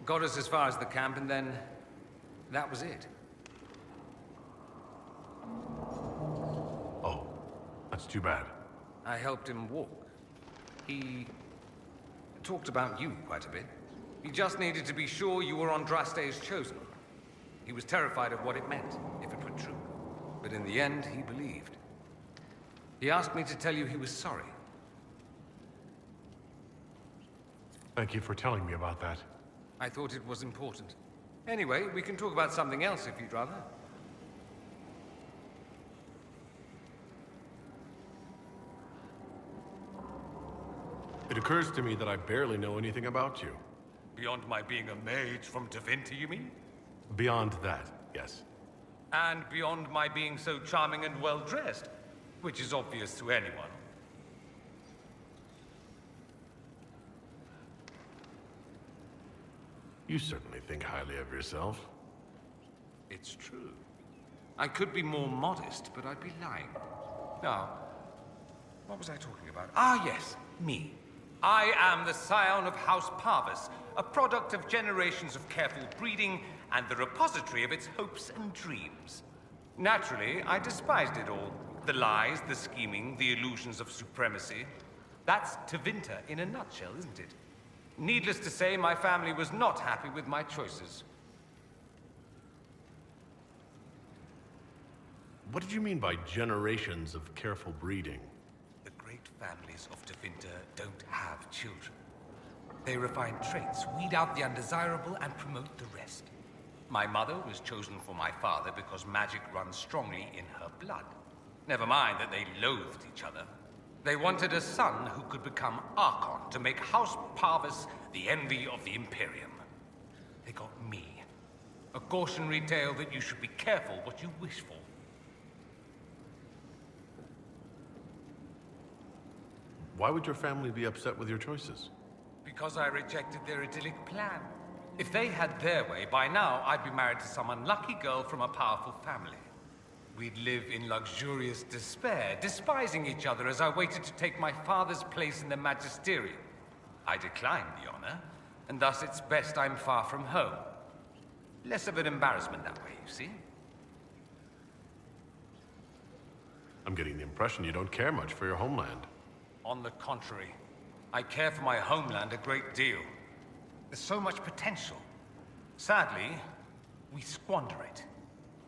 Got us as far as the camp, and then that was it. Oh, that's too bad. I helped him walk. He talked about you quite a bit. He just needed to be sure you were Andraste's chosen. He was terrified of what it meant, if it were true. But in the end, he believed. He asked me to tell you he was sorry. Thank you for telling me about that. I thought it was important. Anyway, we can talk about something else if you'd rather. It occurs to me that I barely know anything about you. Beyond my being a mage from Tevinter, you mean? Beyond that, yes. And beyond my being so charming and well-dressed, which is obvious to anyone. You certainly think highly of yourself. It's true. I could be more modest, but I'd be lying. Now, what was I talking about? Ah, yes, me. I am the scion of House Parvis, a product of generations of careful breeding and the repository of its hopes and dreams. Naturally, I despised it all. The lies, the scheming, the illusions of supremacy. That's Tevinter in a nutshell, isn't it? Needless to say, my family was not happy with my choices. What did you mean by generations of careful breeding? The great families of Tevinter don't have children. They refine traits, weed out the undesirable, and promote the rest. My mother was chosen for my father because magic runs strongly in her blood. Never mind that they loathed each other. They wanted a son who could become Archon to make House Parvis the envy of the Imperium. They got me. A cautionary tale that you should be careful what you wish for. Why would your family be upset with your choices? Because I rejected their idyllic plan. If they had their way, by now I'd be married to some unlucky girl from a powerful family. We'd live in luxurious despair, despising each other as I waited to take my father's place in the magisterium. I declined the honor, and thus it's best I'm far from home. Less of an embarrassment that way, you see? I'm getting the impression you don't care much for your homeland. On the contrary, I care for my homeland a great deal. There's so much potential. Sadly, we squander it.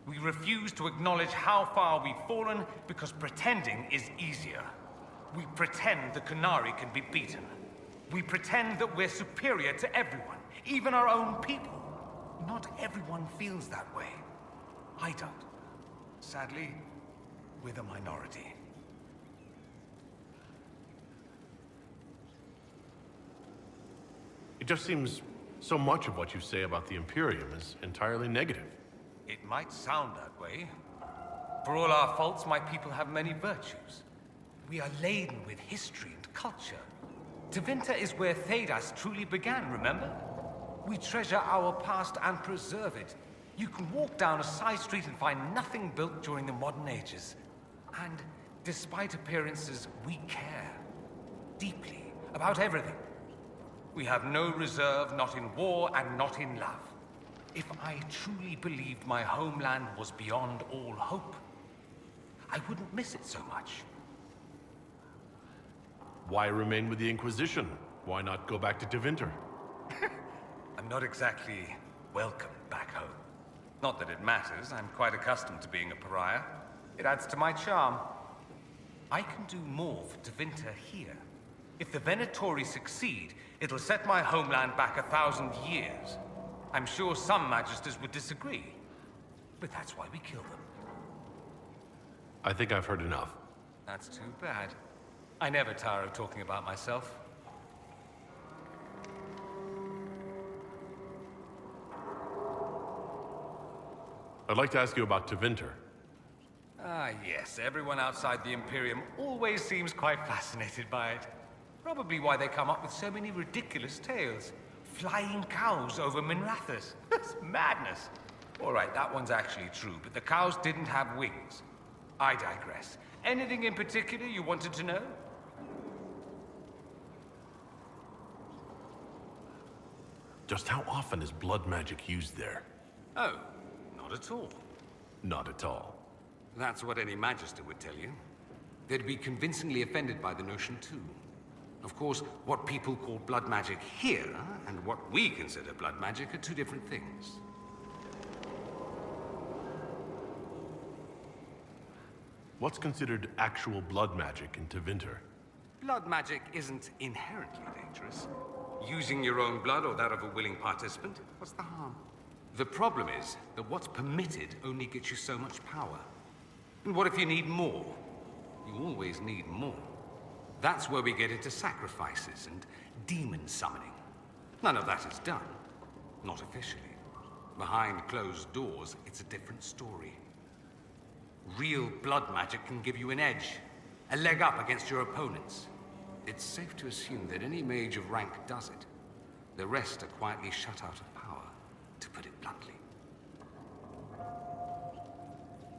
We refuse to acknowledge how far we've fallen because pretending is easier. We pretend the Qunari can be beaten. We pretend that we're superior to everyone, even our own people. Not everyone feels that way. I don't. Sadly, with a minority. It just seems so much of what you say about the Imperium is entirely negative. It might sound that way. For all our faults, my people have many virtues. We are laden with history and culture. Tevinter is where Thedas truly began, remember? We treasure our past and preserve it. You can walk down a side street and find nothing built during the modern ages. And despite appearances, we care deeply about everything. We have no reserve, not in war and not in love. If I truly believed my homeland was beyond all hope, I wouldn't miss it so much. Why remain with the Inquisition? Why not go back to Tevinter? I'm not exactly welcome back home. Not that it matters, I'm quite accustomed to being a pariah. It adds to my charm. I can do more for Tevinter here. If the Venatori succeed, it'll set my homeland back 1,000 years. I'm sure some Magisters would disagree, but that's why we kill them. I think I've heard enough. That's too bad. I never tire of talking about myself. I'd like to ask you about Tevinter. Ah, yes. Everyone outside the Imperium always seems quite fascinated by it. Probably why they come up with so many ridiculous tales. Flying cows over Minrathous. That's madness. All right, that one's actually true, but the cows didn't have wings. I digress. Anything in particular you wanted to know? Just how often is blood magic used there? Oh, not at all. Not at all. That's what any Magister would tell you. They'd be convincingly offended by the notion, too. Of course, what people call blood magic here, and what we consider blood magic, are two different things. What's considered actual blood magic in Tevinter? Blood magic isn't inherently dangerous. Using your own blood or that of a willing participant, what's the harm? The problem is that what's permitted only gets you so much power. And what if you need more? You always need more. That's where we get into sacrifices and demon summoning. None of that is done. Not officially. Behind closed doors, it's a different story. Real blood magic can give you an edge, a leg up against your opponents. It's safe to assume that any mage of rank does it. The rest are quietly shut out of power, to put it bluntly.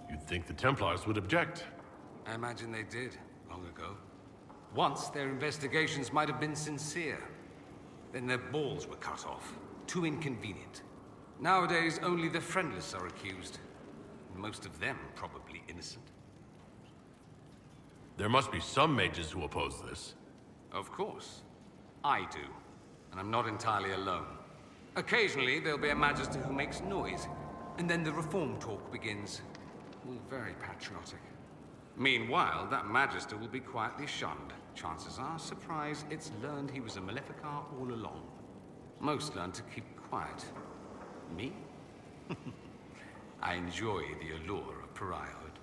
You'd think the Templars would object. I imagine they did, long ago. Once, their investigations might have been sincere. Then their balls were cut off. Too inconvenient. Nowadays, only the friendless are accused. Most of them probably innocent. There must be some mages who oppose this. Of course. I do. And I'm not entirely alone. Occasionally, there'll be a Magister who makes noise, and then the reform talk begins. All very patriotic. Meanwhile, that Magister will be quietly shunned. Chances are, surprise, it's learned he was a Maleficar all along. Most learn to keep quiet. Me? I enjoy the allure of pariahhood.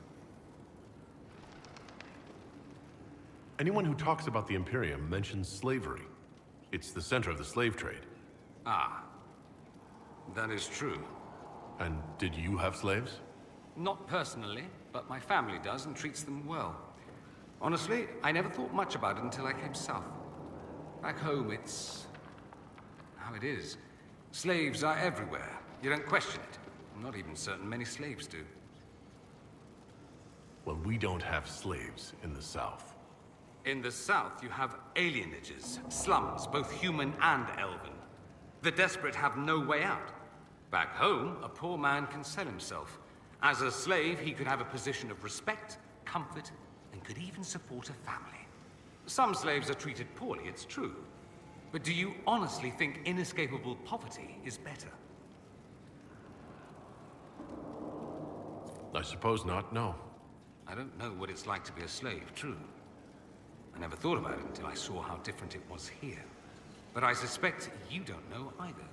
Anyone who talks about the Imperium mentions slavery. It's the center of the slave trade. Ah. That is true. And did you have slaves? Not personally, but my family does and treats them well. Honestly, I never thought much about it until I came south. Back home, it's how it is. Slaves are everywhere. You don't question it. I'm not even certain many slaves do. Well, we don't have slaves in the South. In the South, you have alienages, slums, both human and elven. The desperate have no way out. Back home, a poor man can sell himself. As a slave, he could have a position of respect, comfort, and could even support a family. Some slaves are treated poorly, it's true. But do you honestly think inescapable poverty is better? I suppose not, no. I don't know what it's like to be a slave, true. I never thought about it until I saw how different it was here. But I suspect you don't know either.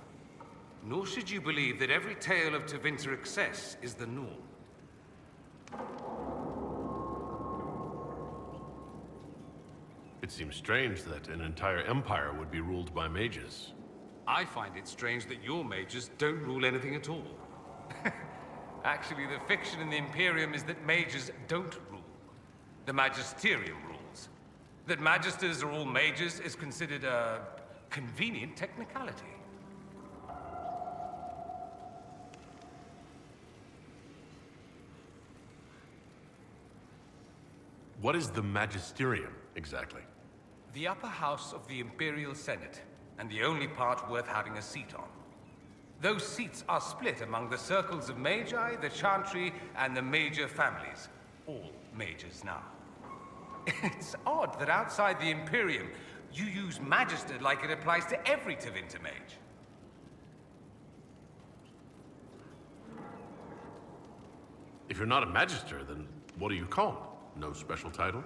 Nor should you believe that every tale of Tevinter excess is the norm. It seems strange that an entire empire would be ruled by mages. I find it strange that your mages don't rule anything at all. Actually, the fiction in the Imperium is that mages don't rule. The Magisterium rules. That magisters are all mages is considered a convenient technicality. What is the Magisterium, exactly? The upper house of the Imperial Senate, and the only part worth having a seat on. Those seats are split among the circles of Magi, the Chantry, and the major families. All mages now. It's odd that outside the Imperium, you use Magister like it applies to every Tevinter mage. If you're not a Magister, then what are you called? No special title?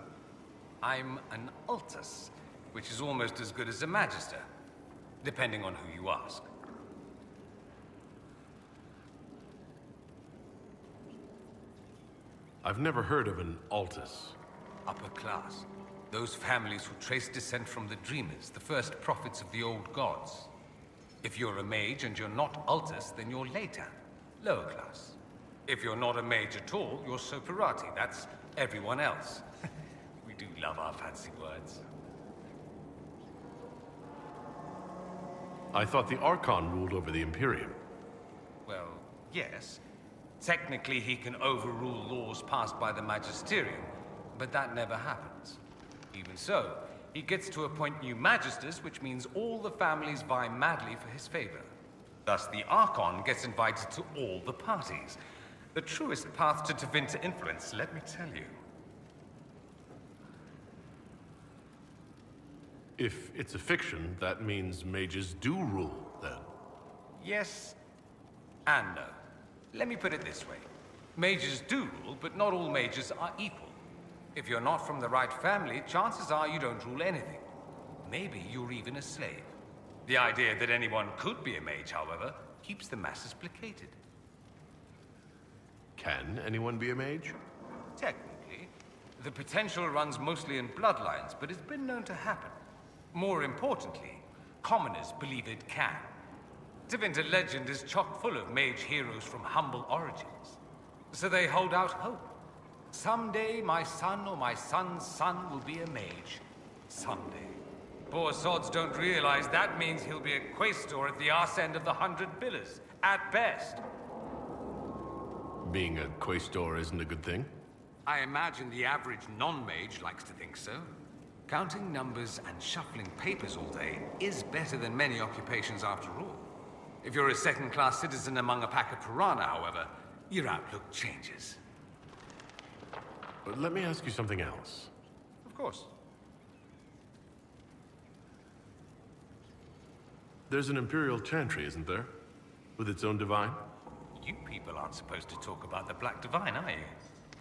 I'm an Altus, which is almost as good as a Magister, depending on who you ask. I've never heard of an Altus. Upper class. Those families who trace descent from the Dreamers, the first prophets of the old gods. If you're a mage and you're not Altus, then you're Leitan, lower class. If you're not a mage at all, you're Soperati. That's everyone else. We do love our fancy words. I thought the Archon ruled over the Imperium. Well, yes. Technically, he can overrule laws passed by the Magisterium, but that never happens. Even so, he gets to appoint new Magisters, which means all the families vie madly for his favor. Thus, the Archon gets invited to all the parties. The truest path to Tevinter influence, let me tell you. If it's a fiction, that means mages do rule, then. Yes and no. Let me put it this way. Mages do rule, but not all mages are equal. If you're not from the right family, chances are you don't rule anything. Maybe you're even a slave. The idea that anyone could be a mage, however, keeps the masses placated. Can anyone be a mage? Technically. The potential runs mostly in bloodlines, but it's been known to happen. More importantly, commoners believe it can. Tevinter legend is chock full of mage heroes from humble origins. So they hold out hope. Someday my son or my son's son will be a mage. Someday. Poor sods don't realize that means he'll be a quaestor at the arse end of the 100 pillars, at best. Being a quaestor isn't a good thing? I imagine the average non-mage likes to think so. Counting numbers and shuffling papers all day is better than many occupations after all. If you're a second-class citizen among a pack of piranha, however, your outlook changes. But let me ask you something else. Of course. There's an Imperial Chantry, isn't there? With its own divine? You people aren't supposed to talk about the Black Divine, are you?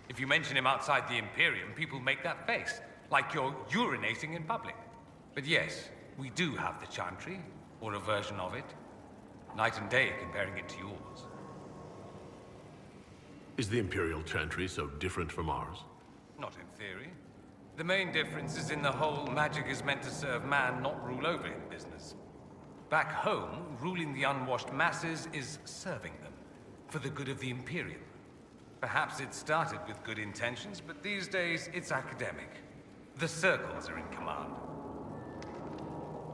If you mention him outside the Imperium, people make that face, like you're urinating in public. But yes, we do have the Chantry, or a version of it. Night and day comparing it to yours. Is the Imperial Chantry so different from ours? Not in theory. The main difference is in the whole magic is meant to serve man, not rule over him business. Back home, ruling the unwashed masses is serving them, for the good of the Imperium. Perhaps it started with good intentions, but these days it's academic. The circles are in command.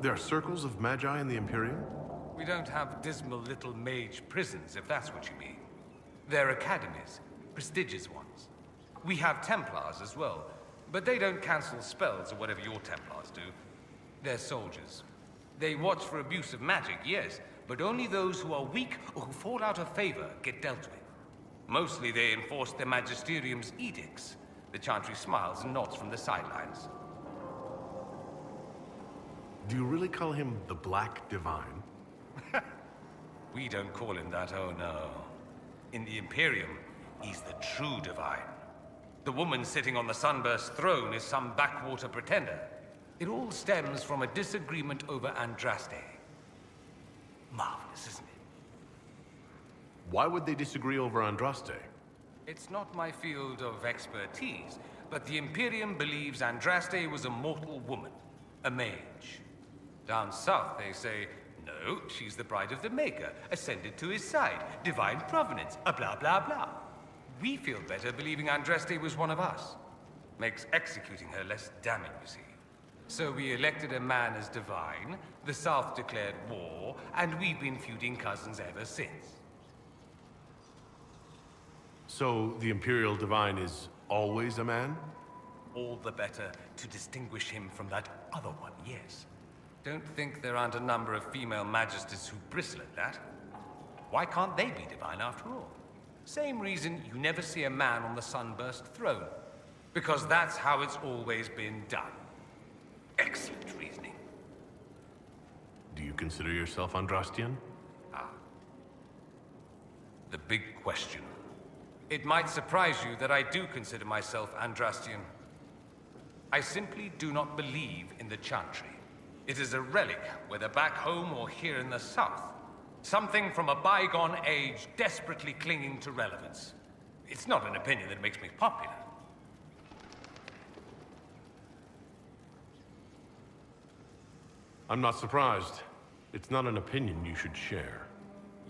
There are circles of magi in the Imperium? We don't have dismal little mage prisons, if that's what you mean. They're academies, prestigious ones. We have Templars as well, but they don't cancel spells or whatever your Templars do. They're soldiers. They watch for abuse of magic, yes, but only those who are weak or who fall out of favor get dealt with. Mostly they enforce the Magisterium's edicts. The Chantry smiles and nods from the sidelines. Do you really call him the Black Divine? We don't call him that, oh no. In the Imperium, he's the true divine. The woman sitting on the Sunburst throne is some backwater pretender. It all stems from a disagreement over Andraste. Marvelous, isn't it? Why would they disagree over Andraste? It's not my field of expertise, but the Imperium believes Andraste was a mortal woman, a mage. Down south, they say, no, she's the bride of the Maker, ascended to his side, divine provenance, a blah blah blah. We feel better believing Andraste was one of us. Makes executing her less damning, you see. So we elected a man as divine, the South declared war, and we've been feuding cousins ever since. So the Imperial Divine is always a man? All the better to distinguish him from that other one, yes. Don't think there aren't a number of female magisters who bristle at that. Why can't they be divine after all? Same reason you never see a man on the sunburst throne. Because that's how it's always been done. Excellent reasoning. Do you consider yourself Andrastian? Ah. The big question. It might surprise you that I do consider myself Andrastian. I simply do not believe in the Chantry. It is a relic, whether back home or here in the South. Something from a bygone age desperately clinging to relevance. It's not an opinion that makes me popular. I'm not surprised. It's not an opinion you should share.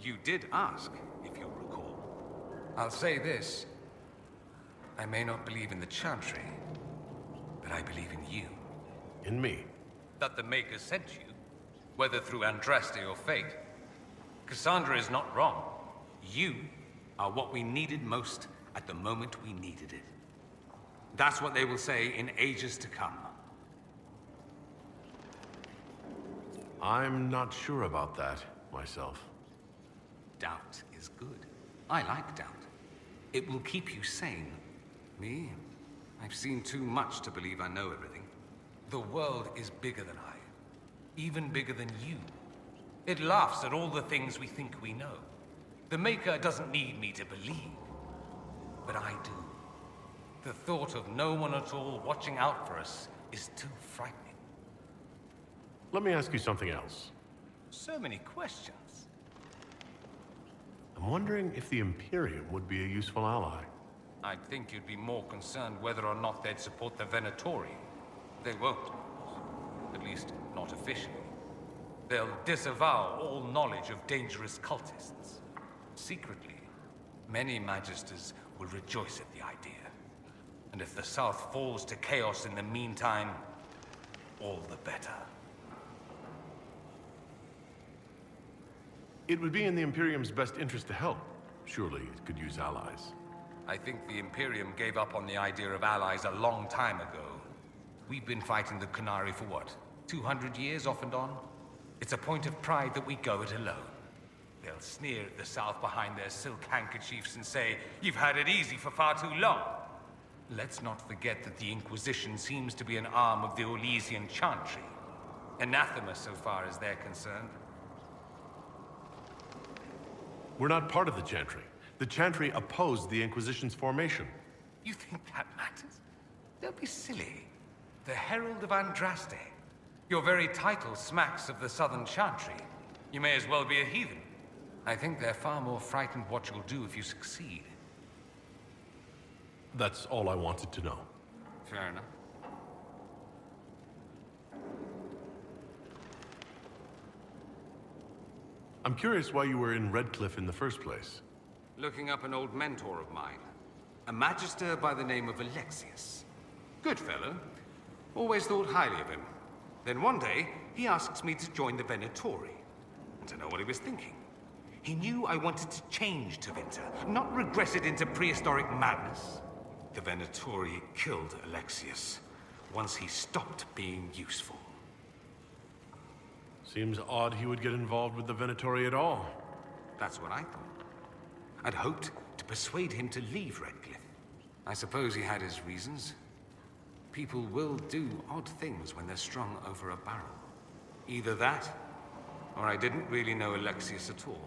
You did ask, if you recall. I'll say this. I may not believe in the Chantry, but I believe in you. In me? That the Maker sent you, whether through Andraste or fate. Cassandra is not wrong. You are what we needed most at the moment we needed it. That's what they will say in ages to come. I'm not sure about that, myself. Doubt is good. I like doubt. It will keep you sane. Me? I've seen too much to believe I know everything. The world is bigger than I. Even bigger than you. It laughs at all the things we think we know. The Maker doesn't need me to believe. But I do. The thought of no one at all watching out for us is too frightening. Let me ask you something else. So many questions. I'm wondering if the Imperium would be a useful ally. I'd think you'd be more concerned whether or not they'd support the Venatori. They won't. At least, not officially. They'll disavow all knowledge of dangerous cultists. Secretly, many Magisters will rejoice at the idea. And if the South falls to chaos in the meantime, all the better. It would be in the Imperium's best interest to help. Surely it could use allies. I think the Imperium gave up on the idea of allies a long time ago. We've been fighting the Qunari for what? 200 years off and on? It's a point of pride that we go it alone. They'll sneer at the South behind their silk handkerchiefs and say, "You've had it easy for far too long." Let's not forget that the Inquisition seems to be an arm of the Orlesian Chantry. Anathema so far as they're concerned. We're not part of the Chantry. The Chantry opposed the Inquisition's formation. You think that matters? Don't be silly. The Herald of Andraste. Your very title smacks of the Southern Chantry. You may as well be a heathen. I think they're far more frightened what you'll do if you succeed. That's all I wanted to know. Fair enough. I'm curious why you were in Redcliffe in the first place. Looking up an old mentor of mine. A magister by the name of Alexius. Good fellow. Always thought highly of him. Then one day, he asks me to join the Venatori. And to know what he was thinking. He knew I wanted to change Tevinter, not regress it into prehistoric madness. The Venatori killed Alexius once he stopped being useful. Seems odd he would get involved with the Venatori at all. That's what I thought. I'd hoped to persuade him to leave Redcliffe. I suppose he had his reasons. People will do odd things when they're strung over a barrel. Either that, or I didn't really know Alexius at all.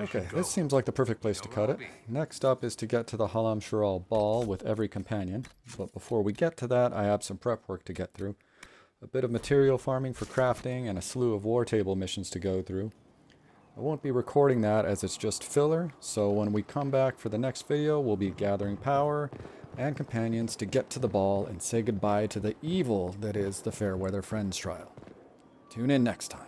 Okay, this seems like the perfect place to cut it. Next up is to get to the Halam Shiral Ball with every companion. But before we get to that, I have some prep work to get through. A bit of material farming for crafting and a slew of war table missions to go through. I won't be recording that as it's just filler, so when we come back for the next video, we'll be gathering power, and companions to get to the ball and say goodbye to the evil that is the Fairweather Friends trial. Tune in next time.